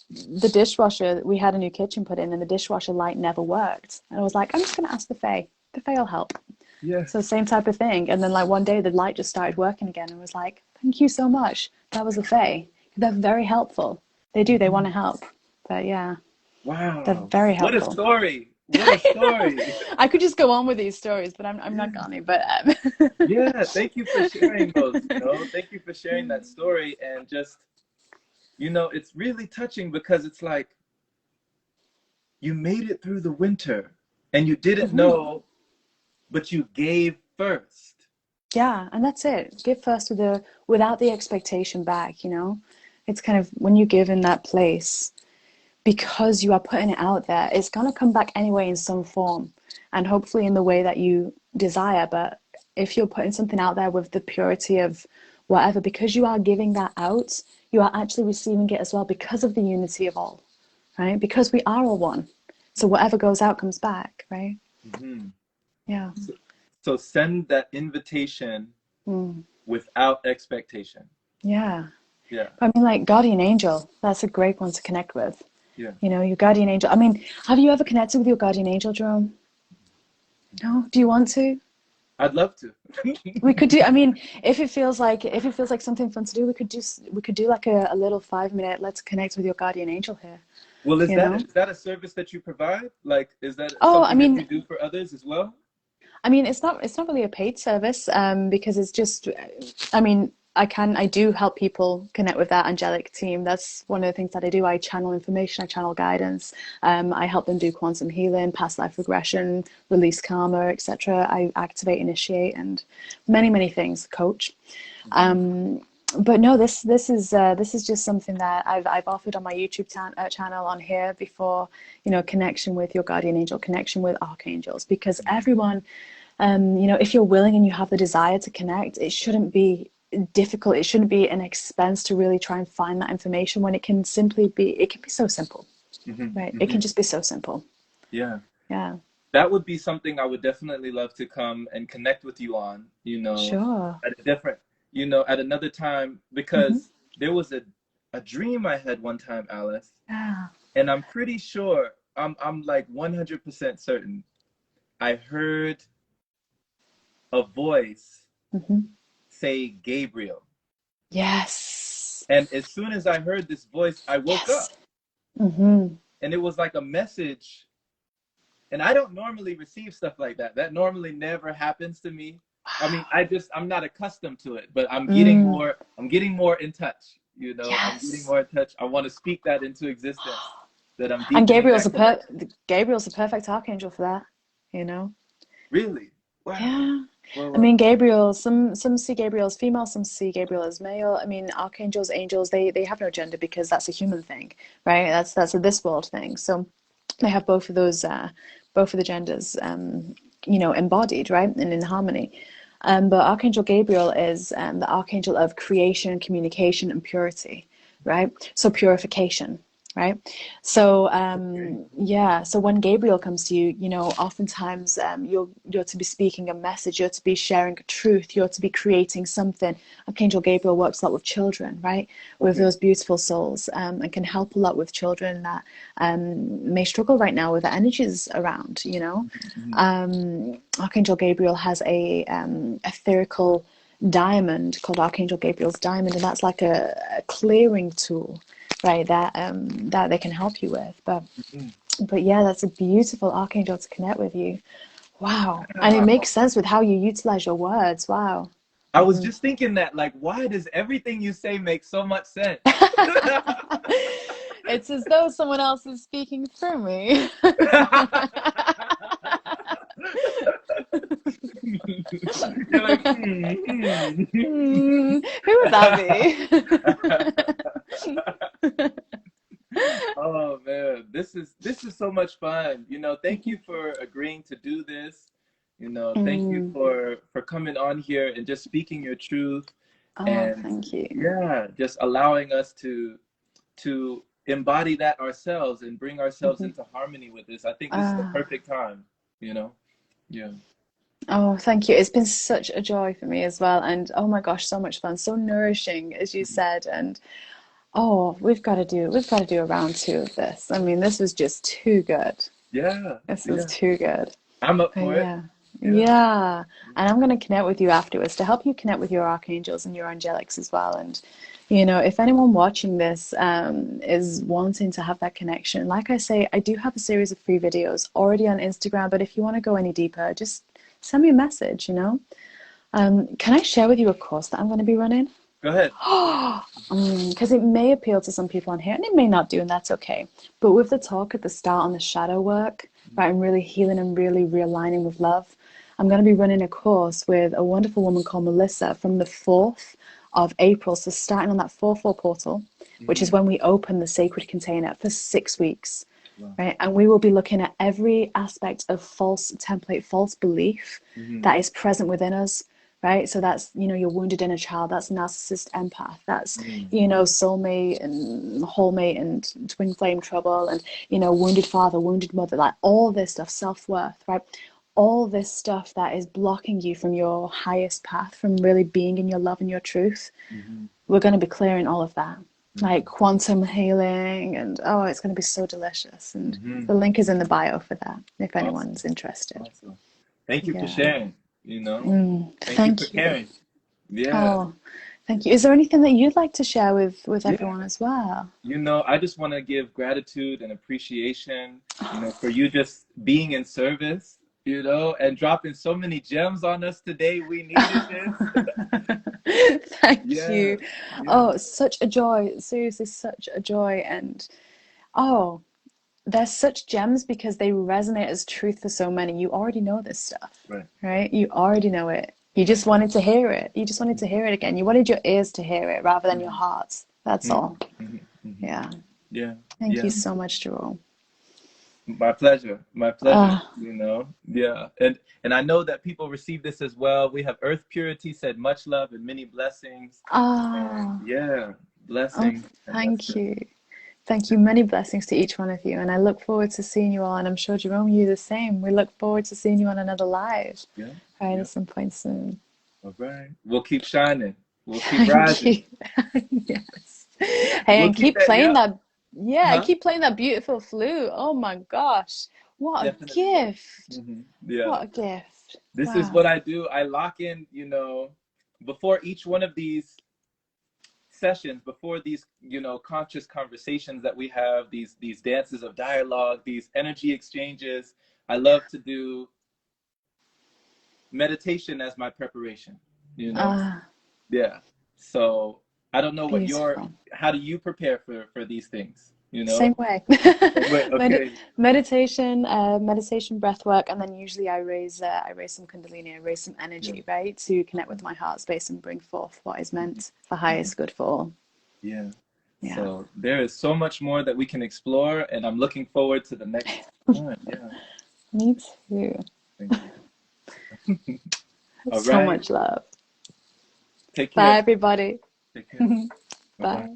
A: The dishwasher, we had a new kitchen put in, and the dishwasher light never worked. And I was like, I'm just going to ask the Fae. The Fae will help. Yeah. So same type of thing. And then like one day the light just started working again, and was like, thank you so much. That was the Fae. They're very helpful. They do. They want to help. But yeah.
B: Wow.
A: They're very helpful.
B: What a story. What a story.
A: I could just go on with these stories, but I'm not going to. But
B: yeah, thank you for sharing those. You know? Thank you for sharing that story. And just, you know, it's really touching because it's like you made it through the winter and you didn't know, but you gave first.
A: Yeah, and that's it. Give first without the expectation back, you know? It's kind of when you give in that place, because you are putting it out there, it's going to come back anyway in some form, and hopefully in the way that you desire. But if you're putting something out there with the purity of whatever, because you are giving that out, you are actually receiving it as well, because of the unity of all, right? Because we are all one. So whatever goes out comes back, right? Yeah.
B: So send that invitation without expectation.
A: Yeah.
B: Yeah.
A: I mean, like guardian angel, that's a great one to connect with.
B: Yeah.
A: You know, your guardian angel. I mean, have you ever connected with your guardian angel, Jerome? No? Do you want to?
B: I'd love to.
A: We could do, I mean, if it feels like something fun to do, we could do like a little 5-minute let's connect with your guardian angel here.
B: Well, is that a service that you provide? Like, is that
A: I mean,
B: that you do for others as well?
A: I mean, it's not really a paid service, because it's just, I mean, I do help people connect with that angelic team. That's one of the things that I do. I channel information, I channel guidance. I help them do quantum healing, past life regression, release karma, etc. I activate, initiate, and many, many things, coach. But no, this is just something that I've offered on my YouTube channel on here before, you know, connection with your guardian angel, connection with archangels, because everyone, you know, if you're willing and you have the desire to connect, it shouldn't be difficult. It shouldn't be an expense to really try and find that information, when it can be so simple, right? It can just be so simple.
B: Yeah.
A: Yeah.
B: That would be something I would definitely love to come and connect with you on, you know,
A: sure,
B: at another time, because there was a dream I had one time, Alice.
A: Yeah.
B: And I'm pretty sure, I'm like 100% certain, I heard a voice say Gabriel.
A: Yes.
B: And as soon as I heard this voice, I woke up. And it was like a message. And I don't normally receive stuff like that. That normally never happens to me. I mean, I'm not accustomed to it, but I'm getting more in touch, you know.
A: Yes.
B: I'm getting more in touch. I want to speak that into existence. That I'm
A: and Gabriel's a perfect archangel for that, you know.
B: Really? Wow.
A: Yeah.
B: Well,
A: I mean, Gabriel, some see Gabriel as female, some see Gabriel as male. I mean, archangels, angels, they have no gender, because that's a human thing, right? That's a this world thing. So they have both of the genders, you know, embodied, right, and in harmony. But Archangel Gabriel is the archangel of creation, communication, and purity, right? So purification. right? So
B: Okay.
A: yeah, so when Gabriel comes to you, you know, oftentimes you're to be speaking a message, you're to be sharing a truth, you're to be creating something. Archangel Gabriel works a lot with children, right? With
B: Okay.
A: those beautiful souls, and can help a lot with children that may struggle right now with the energies around, you know.
B: Mhm.
A: Archangel Gabriel has a etherical diamond called Archangel Gabriel's diamond, and that's like a clearing tool, right? That they can help you with.
B: Mhm.
A: But yeah, that's a beautiful archangel to connect with you. Wow, and it
B: Yeah.
A: makes sense with how you utilize your words. Wow.
B: I was just thinking that, like, why does everything you say make so much sense?
A: It's as though someone else is speaking through me.
B: You're like, hmm.
A: Who would that be?
B: Oh man, this is so much fun. Thank you for agreeing to do this. Thank you
A: Mm.
B: for coming on here and just speaking your truth,
A: Oh,
B: and
A: thank you.
B: yeah, just allowing us to embody that ourselves and bring ourselves into harmony with this. I think this is the
A: Ah.
B: perfect time, you know? Yeah.
A: Oh, thank you. It's been such a joy for me as well. And oh my gosh, so much fun, so nourishing, as you said. And oh, we've got to do a round two of this. I mean, this was just too good.
B: Yeah.
A: This was
B: Yeah.
A: too good.
B: I'm up
A: But
B: for it.
A: yeah.
B: Yeah.
A: Yeah. And I'm going to connect with you afterwards to help you connect with your archangels and your angelics as well. And, you know, if anyone watching this is wanting to have that connection, like I say, I do have a series of free videos already on Instagram. But if you want to go any deeper, just send me a message, you know. Can I share with you a course that I'm going to be running?
B: Go ahead.
A: Because it may appeal to some people on here and it may not do, and that's okay. But with the talk at the start on the shadow work, right, and really healing and really realigning with love, I'm going to be running a course with a wonderful woman called Melissa from the 4th of April. So starting on that 4/4 portal, which is
B: Mm-hmm.
A: when we open the sacred container for 6 weeks,
B: Wow.
A: right? And we will be looking at every aspect of false template, false belief
B: Mm-hmm.
A: that is present within us, right? So that's, you know, your wounded inner child, that's narcissist empath, that's,
B: Mm-hmm.
A: you know, soulmate and wholemate and twin flame trouble and, you know, wounded father, wounded mother, like all this stuff, self-worth, right? All this stuff that is blocking you from your highest path, from really being in your love and your truth.
B: Mm-hmm.
A: We're going to be clearing all of that, like
B: Mm-hmm.
A: quantum healing, and oh, it's going to be so delicious. And
B: Mm-hmm.
A: the link is in the bio for that if
B: Awesome.
A: anyone's interested.
B: Awesome. Thank you for
A: Yeah.
B: sharing, Thank you for
A: Thank you.
B: caring. Yeah.
A: Oh, thank you. Is there anything that you'd like to share with
B: Yeah.
A: everyone as well?
B: I just want to give gratitude and appreciation, for you just being in service, and dropping so many gems on us today. We needed this.
A: Thank
B: Yeah.
A: you.
B: Yeah.
A: Oh, such a joy. Seriously, such a joy. And oh, they're such gems because they resonate as truth for so many. You already know this stuff,
B: Right.
A: right? You already know it. You
B: Right.
A: just wanted to hear it. You just wanted to hear it again. You wanted your ears to hear it rather than your
B: Mhm.
A: hearts. That's
B: Mhm.
A: all.
B: Mhm. Mhm.
A: Yeah.
B: Yeah.
A: Thank you
B: Yeah.
A: so much, Jerome.
B: My pleasure. My pleasure.
A: Ah,
B: Yeah. And I know that people receive this as well. We have Earth Purity said much love and many blessings. And
A: ah,
B: yeah,
A: oh,
B: blessing. And that's
A: thank
B: good.
A: you. Thank you. Many blessings to each one of you. And I look forward to seeing you all. And I'm sure, Jerome, you the same. We look forward to seeing you on another live,
B: Yeah.
A: right,
B: Yeah.
A: at some point soon.
B: All right. We'll keep shining. We'll keep
A: Thank
B: rising.
A: you. Yes. Hey,
B: We'll
A: and
B: keep
A: keep
B: that.
A: playing
B: Yep.
A: that. Yeah,
B: Huh?
A: keep playing that beautiful flute. Oh my gosh. What a
B: Definitely will.
A: gift.
B: Yeah.
A: What a gift.
B: This is what
A: Wow.
B: I do. I lock in, before each one of these sessions, before these, conscious conversations that we have, these dances of dialogue, these energy exchanges. I love to do meditation as my preparation, you know?
A: Ah,
B: Yeah. So I don't know
A: beautiful.
B: how do you prepare for these things, you
A: Same
B: know?
A: way.
B: Wait, okay.
A: Meditation, meditation, breath work, and then usually I raise some kundalini, I raise some
B: Yeah.
A: energy, right, to connect with my heart space and bring forth what is meant for highest good for all.
B: Yeah.
A: Yeah.
B: So there is so much more that we can explore, and I'm looking forward to the next one. Yeah.
A: Me too.
B: Thank you. All
A: So
B: right.
A: much love.
B: Take
A: Bye,
B: care.
A: everybody.
B: Take care. Bye bye.
A: Bye.